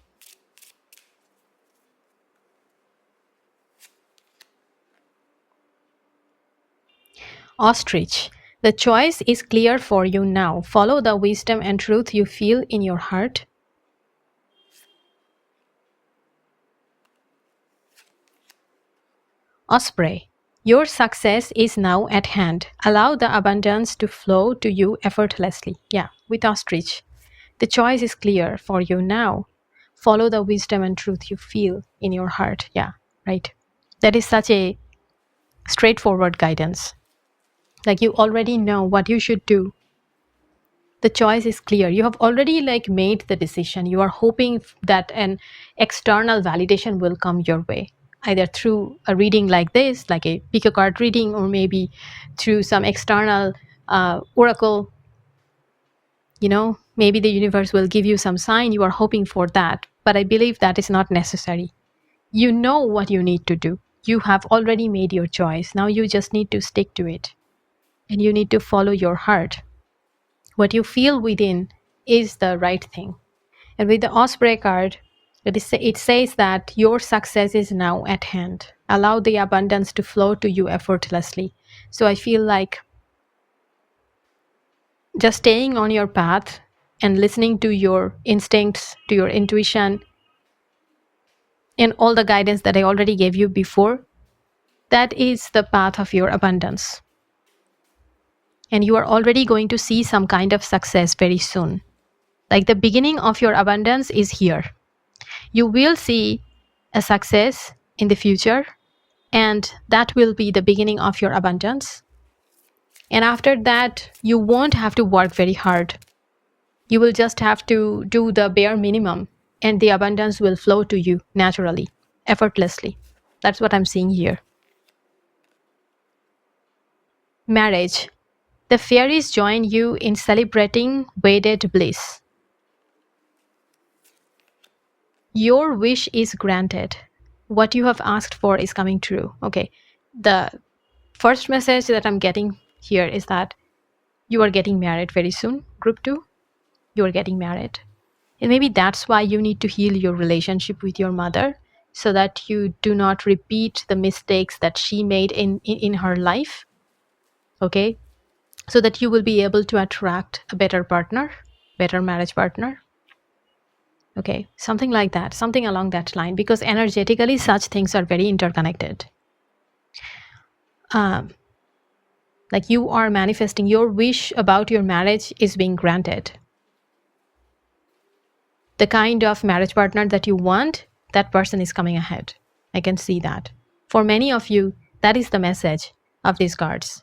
A: Ostrich. The choice is clear for you now. Follow the wisdom and truth you feel in your heart. Osprey. Your success is now at hand. Allow the abundance to flow to you effortlessly. Yeah, with ostrich. The choice is clear for you now. Follow the wisdom and truth you feel in your heart. Yeah, right. That is such a straightforward guidance. Like you already know what you should do. The choice is clear. You have already made the decision. You are hoping that an external validation will come your way, either through a reading like this, like a pick a card reading, or maybe through some external oracle. Maybe the universe will give you some sign. You are hoping for that, but I believe that is not necessary. You know what you need to do. You have already made your choice. Now you just need to stick to it, and you need to follow your heart. What you feel within is the right thing. And with the Osprey card, it says that your success is now at hand. Allow the abundance to flow to you effortlessly. So I feel like just staying on your path and listening to your instincts, to your intuition, and all the guidance that I already gave you before, that is the path of your abundance. And you are already going to see some kind of success very soon. Like the beginning of your abundance is here. You will see a success in the future, and that will be the beginning of your abundance. And after that, you won't have to work very hard. You will just have to do the bare minimum, and the abundance will flow to you naturally, effortlessly. That's what I'm seeing here. Marriage. The fairies join you in celebrating wedded bliss. Your wish is granted. What you have asked for is coming true. Okay. The first message that I'm getting here is that you are getting married very soon. Group 2, you are getting married. And maybe that's why you need to heal your relationship with your mother, so that you do not repeat the mistakes that she made in her life. Okay. So that you will be able to attract a better partner, better marriage partner. Okay, something like that, something along that line, because energetically such things are very interconnected. Like you are manifesting, your wish about your marriage is being granted. The kind of marriage partner that you want, that person is coming ahead. I can see that. For many of you, that is the message of these cards.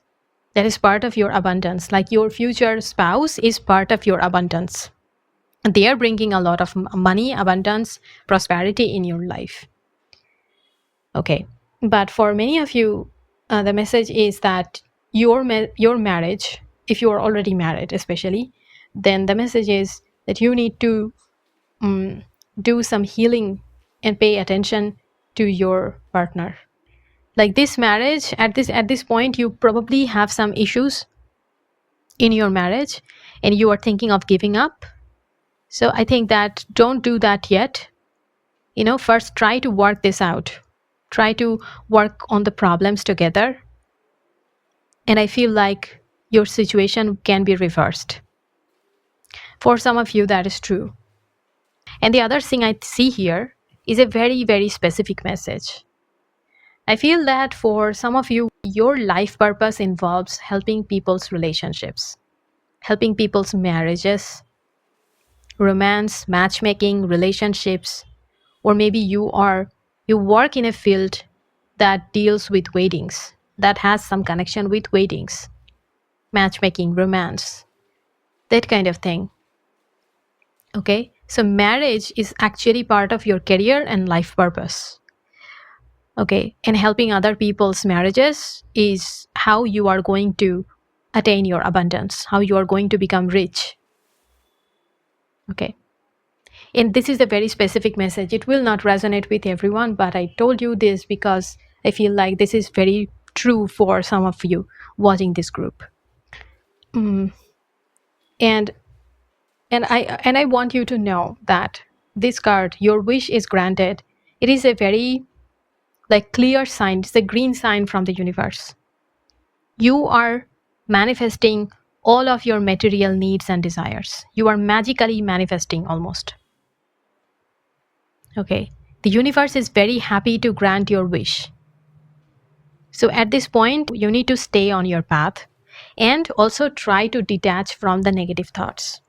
A: That is part of your abundance. Like your future spouse is part of your abundance. They are bringing a lot of money, abundance, prosperity in your life. Okay. But for many of you, the message is that your marriage, if you are already married especially, then the message is that you need to do some healing and pay attention to your partner. Like this marriage, at this point, you probably have some issues in your marriage and you are thinking of giving up. So I think that don't do that yet. First try to work this out. Try to work on the problems together. And I feel like your situation can be reversed. For some of you, that is true. And the other thing I see here is a very, very specific message. I feel that for some of you, your life purpose involves helping people's relationships, helping people's marriages, romance, matchmaking, relationships, or maybe you work in a field that deals with weddings, that has some connection with weddings, matchmaking, romance, that kind of thing. Okay, so marriage is actually part of your career and life purpose. Okay, and helping other people's marriages is how you are going to attain your abundance, how you are going to become rich. Okay, and this is a very specific message. It will not resonate with everyone, but I told you this because I feel like this is very true for some of you watching this group. And I want you to know that this card, your wish is granted. It is a very clear sign. It's a green sign from the universe. You are manifesting all of your material needs and desires. You are magically manifesting almost. Okay. The universe is very happy to grant your wish. So at this point, you need to stay on your path and also try to detach from the negative thoughts.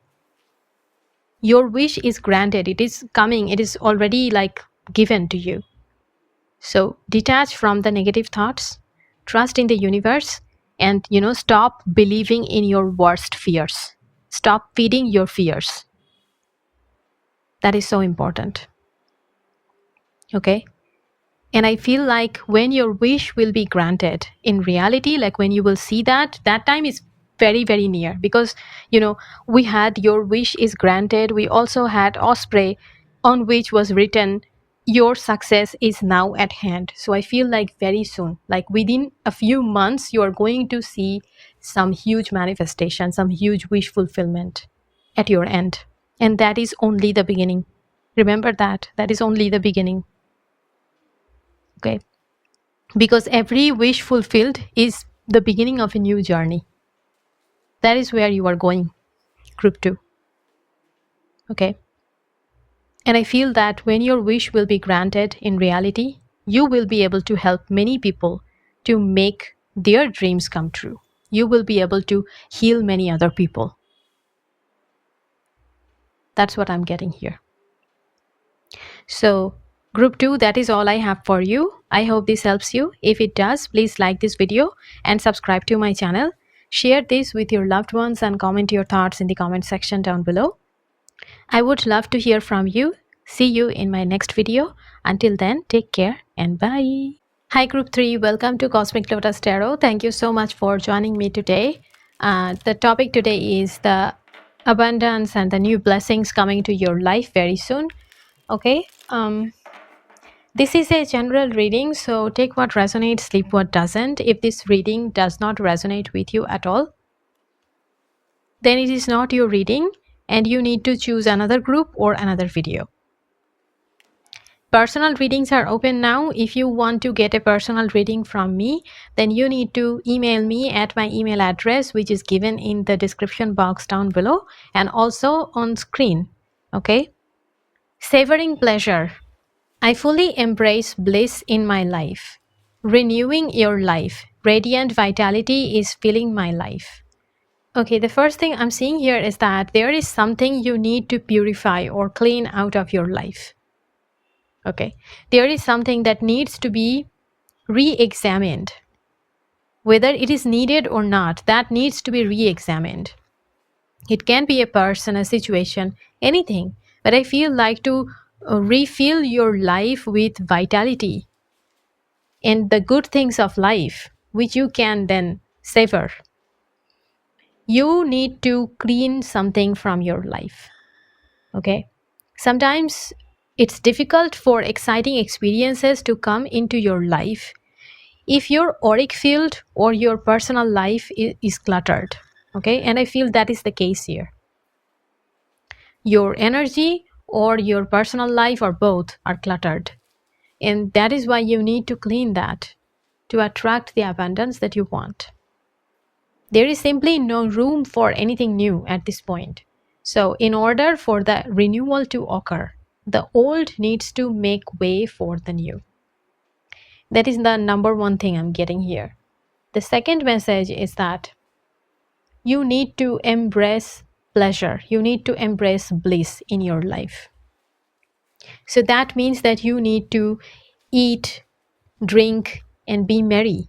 A: Your wish is granted. It is coming. It is already given to you. So detach from the negative thoughts, trust in the universe, and stop believing in your worst fears. Stop feeding your fears. That is so important. Okay? And I feel like when your wish will be granted, in reality, when you will see that time is very, very near. Because, we had your wish is granted. We also had Osprey, on which was written, your success is now at hand. So I feel like very soon, within a few months, you are going to see some huge manifestation, some huge wish fulfillment at your end. And that is only the beginning. Remember that. That is only the beginning. Okay, because every wish fulfilled is the beginning of a new journey. That is where you are going, group 2. Okay, and I feel that when your wish will be granted in reality, you will be able to help many people to make their dreams come true. You will be able to heal many other people. That's what I'm getting here. So group 2, that is all I have for you. I hope this helps you. If it does, please like this video and subscribe to my channel. Share this with your loved ones and comment your thoughts in the comment section down below. I would love to hear from you. See you in my next video. Until then, take care and bye. Hi group 3, welcome to Cosmic Lotus Tarot. Thank you so much for joining me today. The topic today is the abundance and the new blessings coming to your life very soon. Okay, this is a general reading, so take what resonates, leave what doesn't. If this reading does not resonate with you at all, then it is not your reading and you need to choose another group or another video. Personal readings are open now. If you want to get a personal reading from me, then you need to email me at my email address, which is given in the description box down below and also on screen. Okay, savoring pleasure. I fully embrace bliss in my life. Renewing your life. Radiant vitality is filling my life. Okay, the first thing I'm seeing here is that there is something you need to purify or clean out of your life. Okay, there is something that needs to be re-examined. Whether it is needed or not, that needs to be re-examined. It can be a person, a situation, anything. But I feel like to refill your life with vitality and the good things of life, which you can then savor. You need to clean something from your life. Okay, Sometimes it's difficult for exciting experiences to come into your life if your auric field or your personal life is cluttered. Okay, and I feel that is the case here. Your energy or your personal life or both are cluttered, and that is why you need to clean that to attract the abundance that you want. There is simply no room for anything new at this point. So in order for the renewal to occur, the old needs to make way for the new. That is the number one thing I'm getting here. The second message is that you need to embrace pleasure. You need to embrace bliss in your life. So that means that you need to eat, drink, and be merry.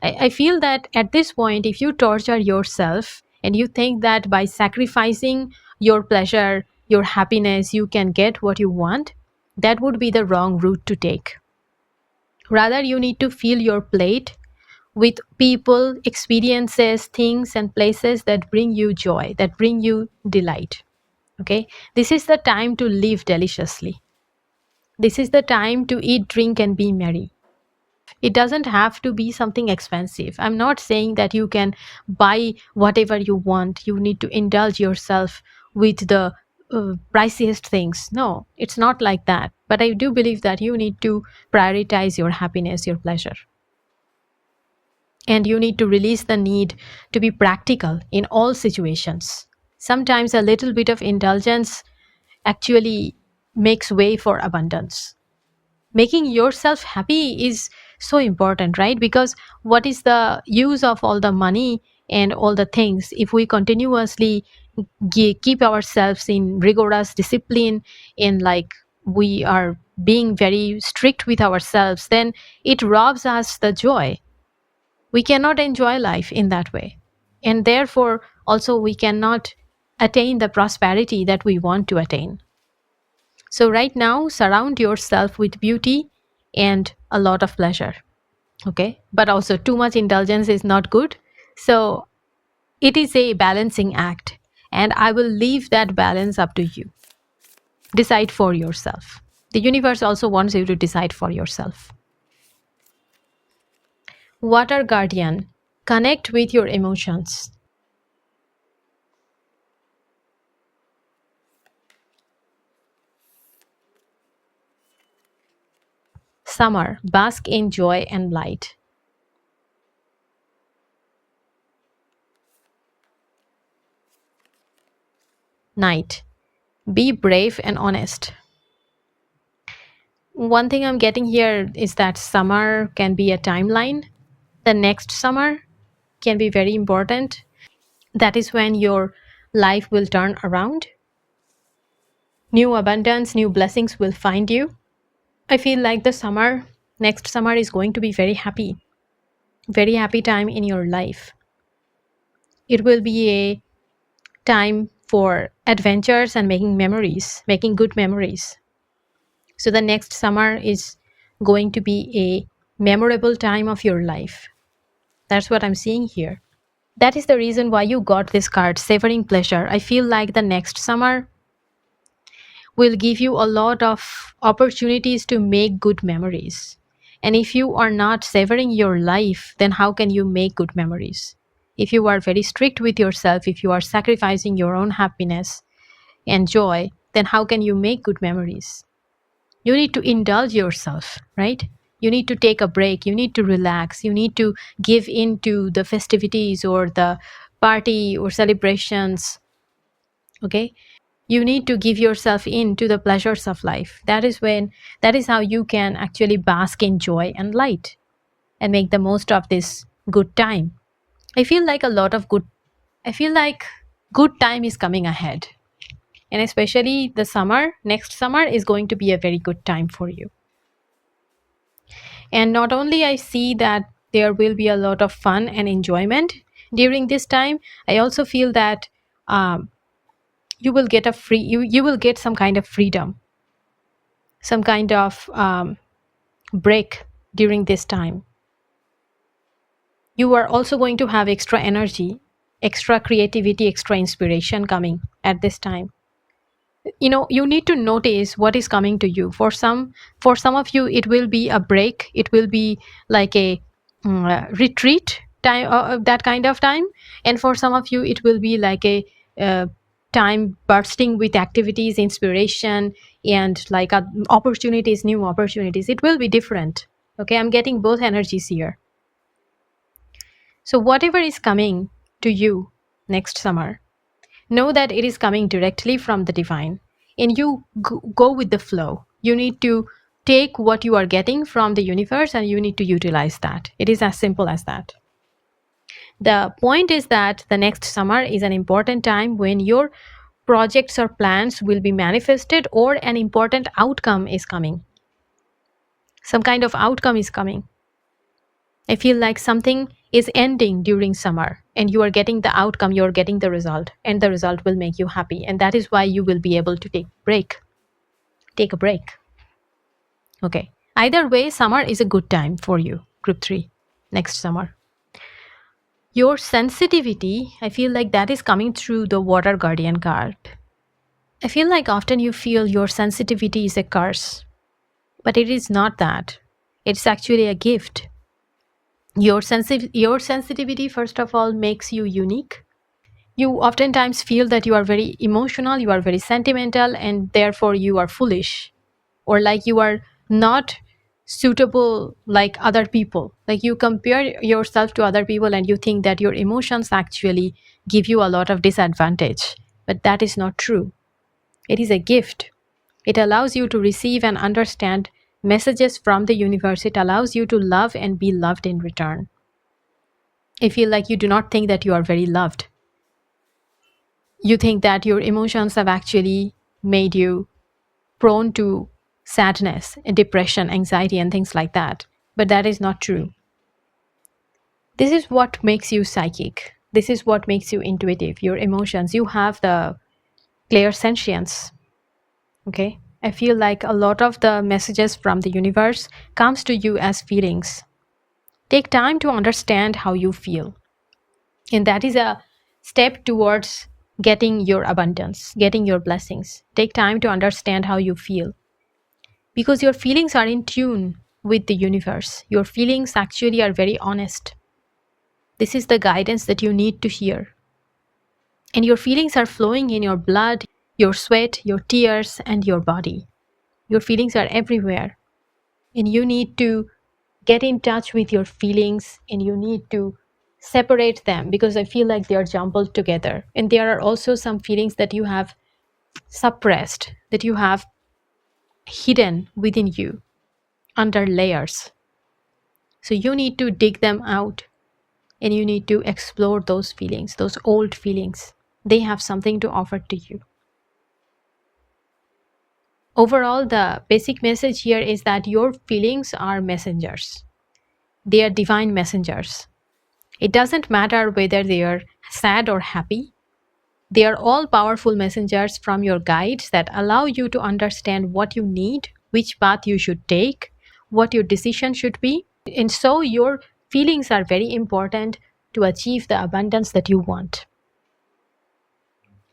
A: I feel that at this point, if you torture yourself and you think that by sacrificing your pleasure, your happiness, you can get what you want, that would be the wrong route to take. Rather, you need to fill your plate with people, experiences, things, and places that bring you joy, that bring you delight. Okay? This is the time to live deliciously. This is the time to eat, drink, and be merry. It doesn't have to be something expensive. I'm not saying that you can buy whatever you want. You need to indulge yourself with the priciest things. No, it's not like that. But I do believe that you need to prioritize your happiness, your pleasure. And you need to release the need to be practical in all situations. Sometimes a little bit of indulgence actually makes way for abundance. Making yourself happy is so important, right? Because what is the use of all the money and all the things if we continuously keep ourselves in rigorous discipline, in like we are being very strict with ourselves, then it robs us the joy. We cannot enjoy life in that way, and therefore also we cannot attain the prosperity that we want to attain. So right now, surround yourself with beauty and a lot of pleasure. Okay, but also too much indulgence is not good. So it is a balancing act, and I will leave that balance up to you. Decide for yourself. The universe also wants you to decide for yourself. Water guardian, connect with your emotions. Summer, bask in joy and light. Night, be brave and honest. One thing I'm getting here is that summer can be a timeline. The next summer can be very important. That is when your life will turn around. New abundance, new blessings will find you. I feel like the summer, next summer is going to be very happy time in your life. It will be a time for adventures and making memories, making good memories. So the next summer is going to be a memorable time of your life. That's what I'm seeing here. That is the reason why you got this card, Savoring Pleasure. I feel like the next summer will give you a lot of opportunities to make good memories. And if you are not savoring your life, then how can you make good memories? If you are very strict with yourself, if you are sacrificing your own happiness and joy, then how can you make good memories? You need to indulge yourself, right? You need to take a break. You need to relax. You need to give in to the festivities or the party or celebrations. Okay? You need to give yourself in to the pleasures of life. That is how you can actually bask in joy and light and make the most of this good time. I feel like good time is coming ahead. And especially the summer, next summer is going to be a very good time for you. And not only I see that there will be a lot of fun and enjoyment during this time, I also feel that you will get you will get some kind of freedom, some kind of break during this time. You are also going to have extra energy, extra creativity, extra inspiration coming at this time. you need to notice what is coming to you. For some of you, it will be a break, it will be like a retreat time, that kind of time. And for some of you, it will be like a uh, time bursting with activities, inspiration, and like opportunities, new opportunities. It will be different. Okay, I'm getting both energies here. So whatever is coming to you next summer, know that it is coming directly from the divine, and you go with the flow. You need to take what you are getting from the universe and you need to utilize that. It is as simple as that. The point is that the next summer is an important time when your projects or plans will be manifested, or an important outcome is coming. Some kind of outcome is coming. I feel like something is ending during summer and you are getting the outcome, you're getting the result, and the result will make you happy. And that is why you will be able to take a break. Okay. Either way, summer is a good time for you, group 3, next summer. Your sensitivity, I feel like that is coming through the water guardian card. I feel like often you feel your sensitivity is a curse, but it is not that. It's actually a gift. Your sensitivity, first of all, makes you unique. You oftentimes feel that you are very emotional, you are very sentimental, and therefore you are foolish, or like you are not suitable like other people. Like you compare yourself to other people and you think that your emotions actually give you a lot of disadvantage. But that is not true. It is a gift. It allows you to receive and understand messages from the universe. It allows you to love and be loved in return. I feel like you do not think that you are very loved. You think that your emotions have actually made you prone to sadness, depression, anxiety, and things like that. But that is not true. This is what makes you psychic. This is what makes you intuitive, your emotions. You have the clairsentience. Okay? I feel like a lot of the messages from the universe comes to you as feelings. Take time to understand how you feel. And that is a step towards getting your abundance, getting your blessings. Take time to understand how you feel. Because your feelings are in tune with the universe. Your feelings actually are very honest. This is the guidance that you need to hear. And your feelings are flowing in your blood, your sweat, your tears, and your body. Your feelings are everywhere. And you need to get in touch with your feelings, and you need to separate them, because I feel like they are jumbled together. And there are also some feelings that you have suppressed, that you have hidden within you under layers. So you need to dig them out and you need to explore those feelings, those old feelings. They have something to offer to you. Overall, the basic message here is that your feelings are messengers. They are divine messengers. It doesn't matter whether they are sad or happy. They are all powerful messengers from your guides that allow you to understand what you need, which path you should take, what your decision should be. And so your feelings are very important to achieve the abundance that you want.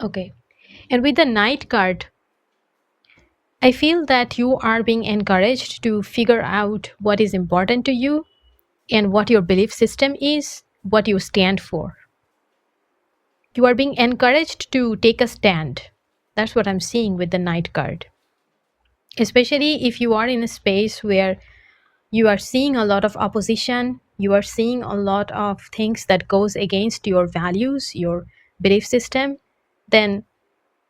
A: Okay. And with the Knight card, I feel that you are being encouraged to figure out what is important to you and what your belief system is, what you stand for. You are being encouraged to take a stand. That's what I'm seeing with the Knight card. Especially if you are in a space where you are seeing a lot of opposition, you are seeing a lot of things that goes against your values, your belief system, then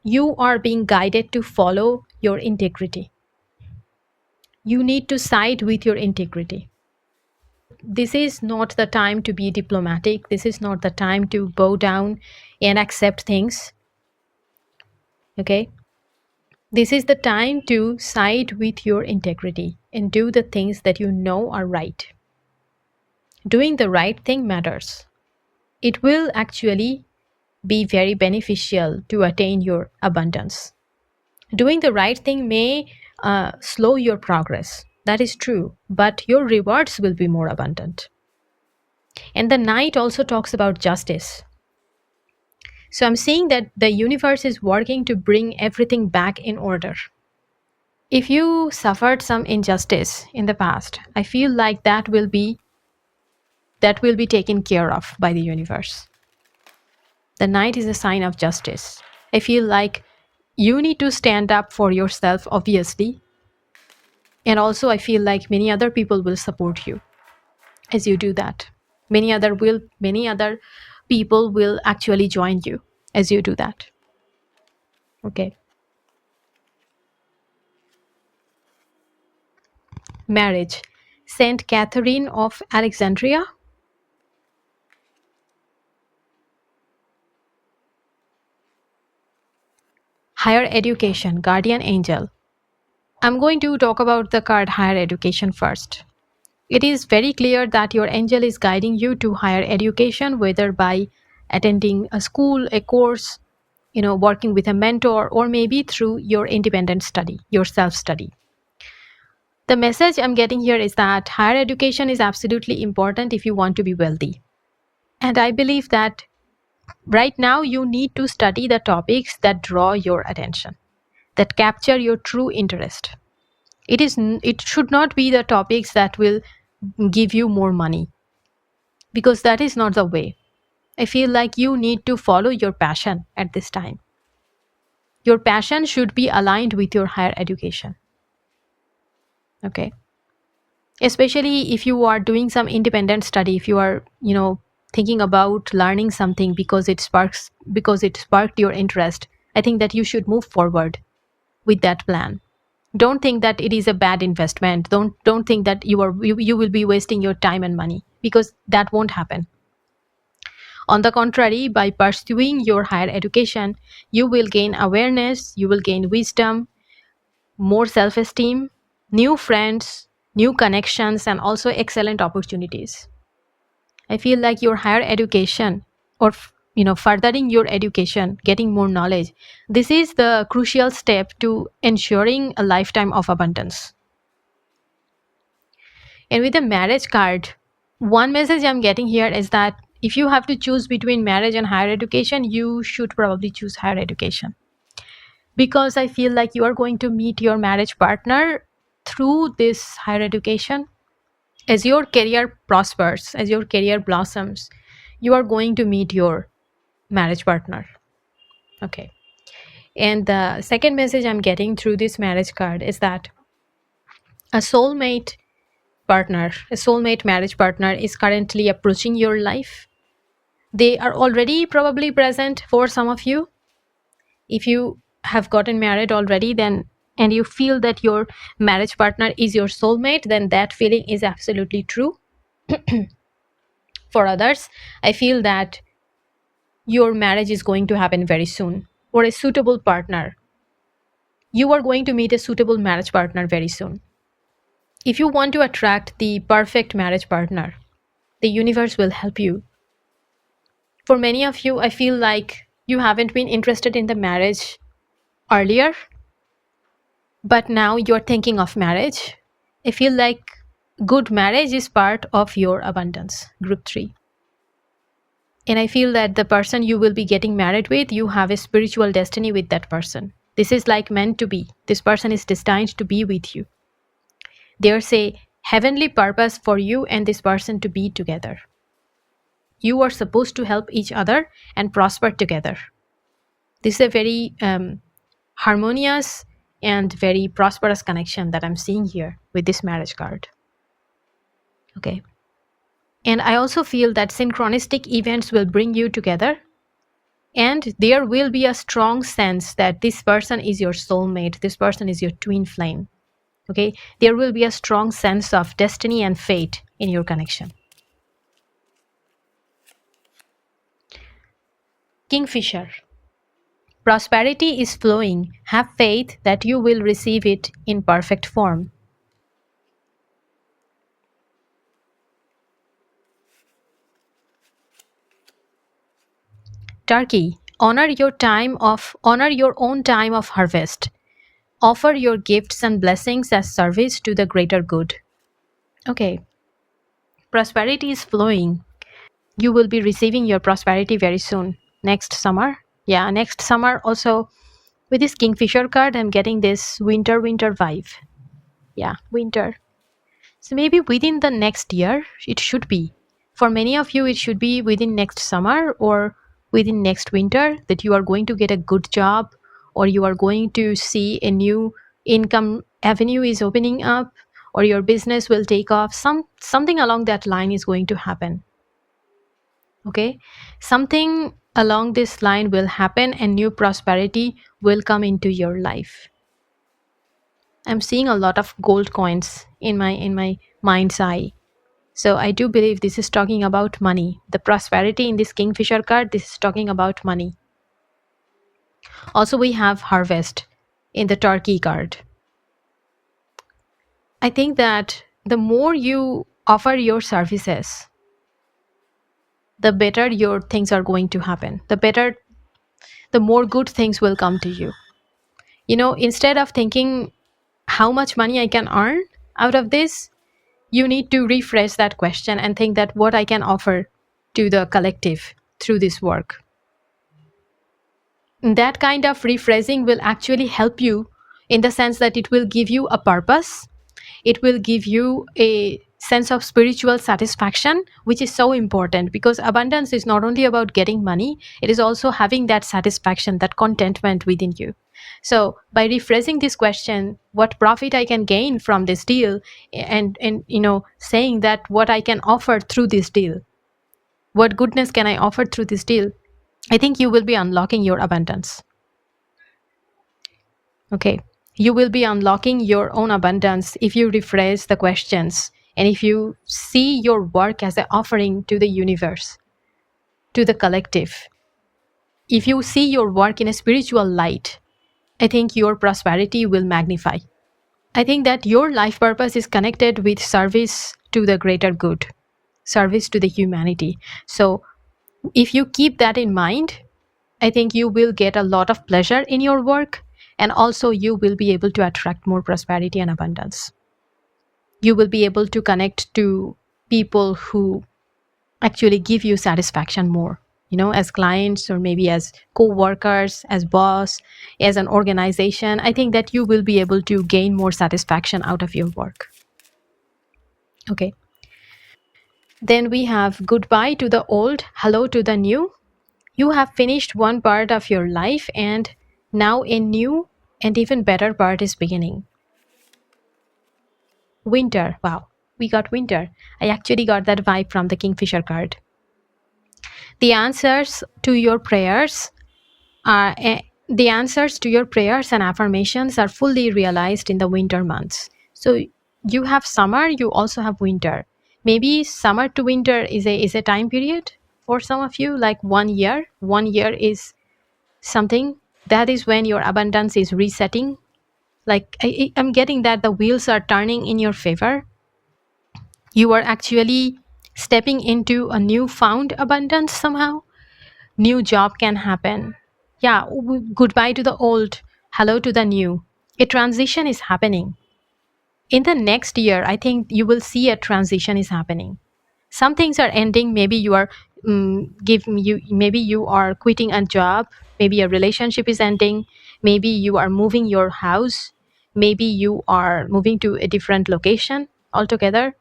A: you are being guided to follow your integrity. You need to side with your integrity. This is not the time to be diplomatic. This is not the time to bow down and accept things. Okay? This is the time to side with your integrity and do the things that you know are right. Doing the right thing matters. It will actually be very beneficial to attain your abundance. Doing the right thing may slow your progress. That is true, but your rewards will be more abundant. And the Knight also talks about justice. So I'm seeing that the universe is working to bring everything back in order. If you suffered some injustice in the past, I feel like that will be taken care of by the universe. The Knight is a sign of justice. I feel like you need to stand up for yourself, obviously. And also I feel like many other people will support you as you do that. Many other people will actually join you as you do that. Okay. Marriage. Saint Catherine of Alexandria. Higher education, guardian angel. I'm going to talk about the card higher education first. It is very clear that your angel is guiding you to higher education, whether by attending a school, a course, working with a mentor, or maybe through your independent study, your self-study. The message I'm getting here is that higher education is absolutely important if you want to be wealthy. And I believe that right now you need to study the topics that draw your attention, that capture your true interest. It should not be the topics that will give you more money, because that is not the way. I feel like you need to follow your passion at this time. Your passion should be aligned with your higher education. Okay. Especially if you are doing some independent study, if you are, thinking about learning something because it sparked your interest, I think that you should move forward with that plan. Don't think that it is a bad investment. Don't think that you will be wasting your time and money, because that won't happen. On the contrary, by pursuing your higher education, you will gain awareness, you will gain wisdom, more self-esteem, new friends, new connections, and also excellent opportunities. I feel like your higher education, or furthering your education, getting more knowledge, this is the crucial step to ensuring a lifetime of abundance. And with the marriage card, one message I'm getting here is that if you have to choose between marriage and higher education, you should probably choose higher education. Because I feel like you are going to meet your marriage partner through this higher education. As your career prospers, as your career blossoms, you are going to meet your marriage partner. Okay. And the second message I'm getting through this marriage card is that a soulmate marriage partner is currently approaching your life. They are already probably present for some of you. If you have gotten married already, then and you feel that your marriage partner is your soulmate, then that feeling is absolutely true. For others, I feel that your marriage is going to happen very soon, or a suitable partner. You are going to meet a suitable marriage partner very soon. If you want to attract the perfect marriage partner, the universe will help you. For many of you, I feel like you haven't been interested in the marriage earlier, but now you're thinking of marriage. I feel like good marriage is part of your abundance, group 3. And I feel that the person you will be getting married with, you have a spiritual destiny with that person. This is like meant to be. This person is destined to be with you. There's a heavenly purpose for you and this person to be together. You are supposed to help each other and prosper together. This is a very harmonious and very prosperous connection that I'm seeing here with this marriage card. Okay. And I also feel that synchronistic events will bring you together. And there will be a strong sense that this person is your soulmate. This person is your twin flame. Okay. There will be a strong sense of destiny and fate in your connection. Kingfisher. Prosperity is flowing. Have faith that you will receive it in perfect form. Turkey. Honor your own time of harvest. Offer your gifts and blessings as service to the greater good. Okay. Prosperity is flowing. You will be receiving your prosperity very soon, next summer, Yeah, next summer also with this Kingfisher card, I'm getting this winter vibe. Yeah, winter. So maybe within the next year, it should be. For many of you, it should be within next summer or within next winter that you are going to get a good job, or you are going to see a new income avenue is opening up, or your business will take off. Something along that line is going to happen. Okay? Something along this line will happen and new prosperity will come into your life. I'm seeing a lot of gold coins in my mind's eye. So I do believe this is talking about money. The prosperity in this Kingfisher card, this is talking about money. Also, we have harvest in the Turkey card. I think that the more you offer your services, the better your things are going to happen. The more good things will come to you. You know, instead of thinking how much money I can earn out of this, you need to rephrase that question and think that what I can offer to the collective through this work. That kind of rephrasing will actually help you in the sense that it will give you a purpose. It will give you a sense of spiritual satisfaction, which is so important, because abundance is not only about getting money, it is also having that satisfaction, that contentment within you. So by rephrasing this question, what profit I can gain from this deal, and you know, saying that what I can offer through this deal, what goodness can I offer through this deal, I think you will be unlocking your abundance. Okay. You will be unlocking your own abundance if you rephrase the questions and if you see your work as an offering to the universe, to the collective. If you see your work in a spiritual light, I think your prosperity will magnify. I think that your life purpose is connected with service to the greater good, service to the humanity. So if you keep that in mind, I think you will get a lot of pleasure in your work, and also you will be able to attract more prosperity and abundance. You will be able to connect to people who actually give you satisfaction more, you know, as clients or maybe as co-workers, as boss, as an organization. I think that you will be able to gain more satisfaction out of your work. Okay. Then we have goodbye to the old, hello to the new. You have finished one part of your life and now a new and even better part is beginning. Winter. Wow, we got winter. I actually got that vibe from the Kingfisher card. The answers to your prayers are the answers to your prayers and affirmations are fully realized in the winter months. So you have summer, you also have winter. Maybe summer to winter is a time period for some of you, like 1 year. 1 year is something that is when your abundance is resetting. Like I'm getting that the wheels are turning in your favor. You are actually stepping into a newfound abundance somehow. New job can happen. Yeah, goodbye to the old, hello to the new. A transition is happening. In the next year, I think you will see a transition is happening. Some things are ending. Maybe you are maybe you are quitting a job, maybe a relationship is ending, maybe you are moving your house, maybe you are moving to a different location altogether.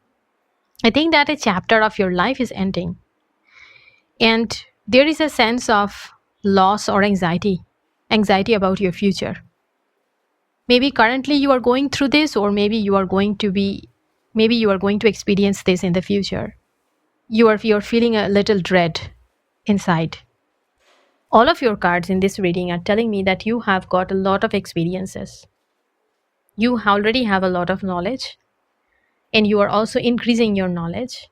A: I think that a chapter of your life is ending. And there is a sense of loss or anxiety about your future. Maybe currently you are going through this, or maybe you are going to experience this in the future. You're feeling a little dread inside. All of your cards in this reading are telling me that you have got a lot of experiences. You already have a lot of knowledge, and you are also increasing your knowledge.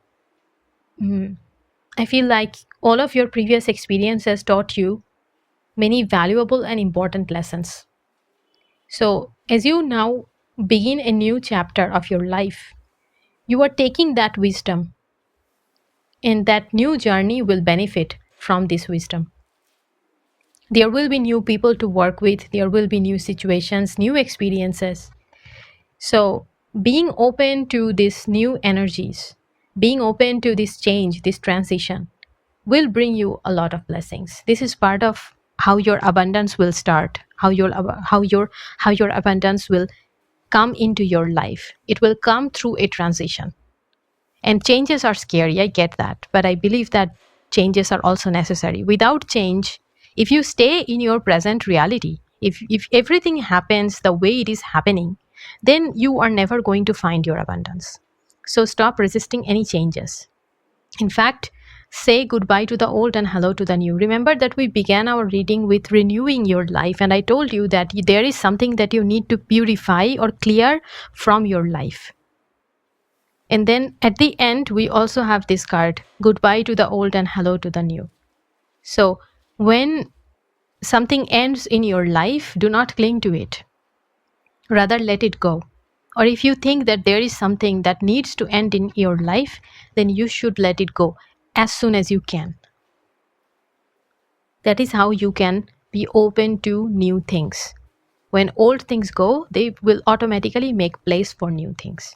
A: I feel like all of your previous experiences taught you many valuable and important lessons. So, as you now begin a new chapter of your life, you are taking that wisdom, and that new journey will benefit from this wisdom. There will be new people to work with, there will be new situations, new experiences. So, being open to these new energies, being open to this change, this transition, will bring you a lot of blessings. This is part of how your abundance will start, how your abundance will come into your life. It will come through a transition. And changes are scary, I get that, but I believe that changes are also necessary. Without change, if you stay in your present reality, if everything happens the way it is happening, then you are never going to find your abundance. So stop resisting any changes. In fact, say goodbye to the old and hello to the new. Remember that we began our reading with renewing your life, and I told you that there is something that you need to purify or clear from your life. And then at the end, we also have this card, goodbye to the old and hello to the new. So when something ends in your life, do not cling to it. Rather, let it go. Or if you think that there is something that needs to end in your life, then you should let it go as soon as you can. That is how you can be open to new things. When old things go, they will automatically make place for new things.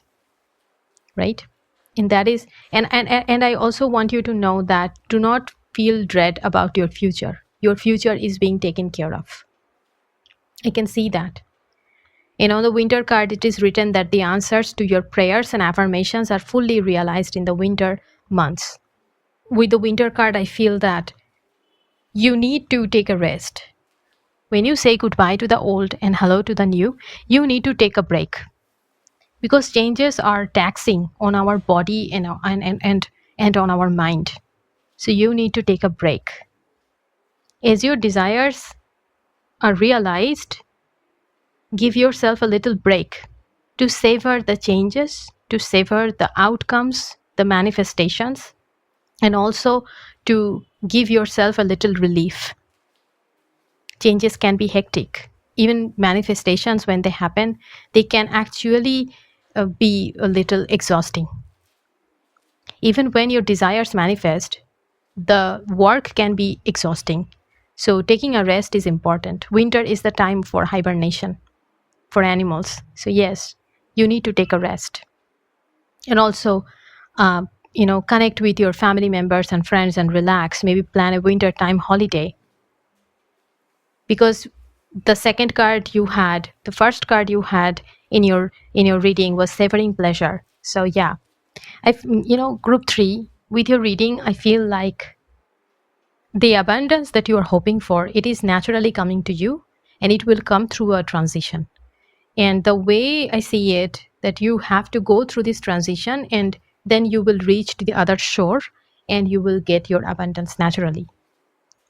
A: Right? And that is, and I also want you to know that do not feel dread about your future. Your future is being taken care of. I can see that. And on the winter card, it is written that the answers to your prayers and affirmations are fully realized in the winter months. With the winter card, I feel that you need to take a rest. When you say goodbye to the old and hello to the new, you need to take a break. Because changes are taxing on our body and on our mind. So you need to take a break. As your desires are realized, give yourself a little break to savor the changes, to savor the outcomes, the manifestations, and also to give yourself a little relief. Changes can be hectic. Even manifestations, when they happen, they can actually be a little exhausting. Even when your desires manifest, the work can be exhausting. So taking a rest is important. Winter is the time for hibernation for animals. So yes, you need to take a rest. And also, connect with your family members and friends and relax. Maybe plan a winter time holiday. Because the second card you had, the first card you had in your reading was savoring pleasure. So yeah, group 3, with your reading, I feel like the abundance that you are hoping for, it is naturally coming to you, and it will come through a transition. And the way I see it, that you have to go through this transition, and then you will reach to the other shore, and you will get your abundance naturally.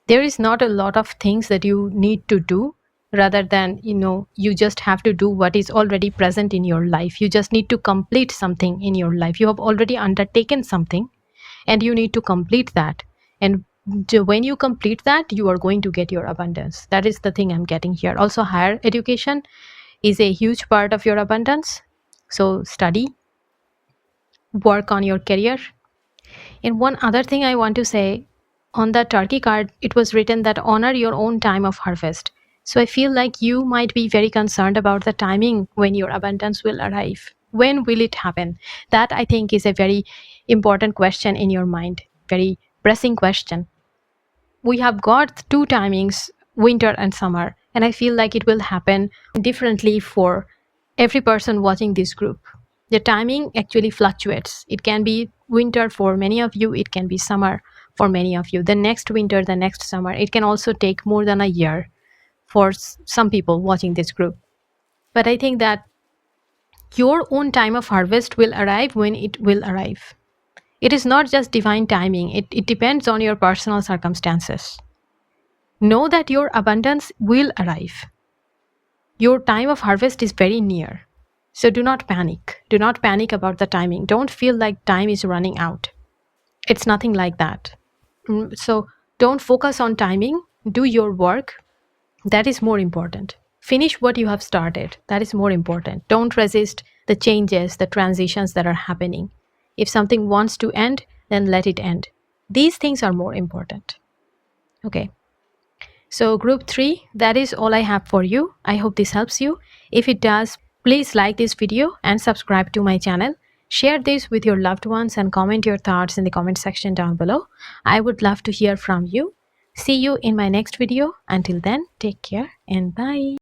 A: There is not a lot of things that you need to do, rather than, you just have to do what is already present in your life. You just need to complete something in your life. You have already undertaken something, and you need to complete that. And when you complete that, you are going to get your abundance. That is the thing I'm getting here. Also, higher education is a huge part of your abundance. So study, work on your career. And one other thing I want to say, on the turkey card, it was written that honor your own time of harvest. So I feel like you might be very concerned about the timing when your abundance will arrive. When will it happen? That, I think, is a very important question in your mind, very pressing question. We have got 2 timings, winter and summer, and I feel like it will happen differently for every person watching this group. The timing actually fluctuates. It can be winter for many of you, it can be summer for many of you. The next winter, the next summer, it can also take more than a year for some people watching this group. But I think that your own time of harvest will arrive when it will arrive. It is not just divine timing, it depends on your personal circumstances. Know that your abundance will arrive. Your time of harvest is very near. So do not panic. Do not panic about the timing. Don't feel like time is running out. It's nothing like that. So don't focus on timing. Do your work. That is more important. Finish what you have started. That is more important. Don't resist the changes, the transitions that are happening. If something wants to end, then let it end. These things are more important. Okay. So group 3, that is all I have for you. I hope this helps you. If it does, please like this video and subscribe to my channel. Share this with your loved ones and comment your thoughts in the comment section down below. I would love to hear from you. See you in my next video. Until then, take care and bye.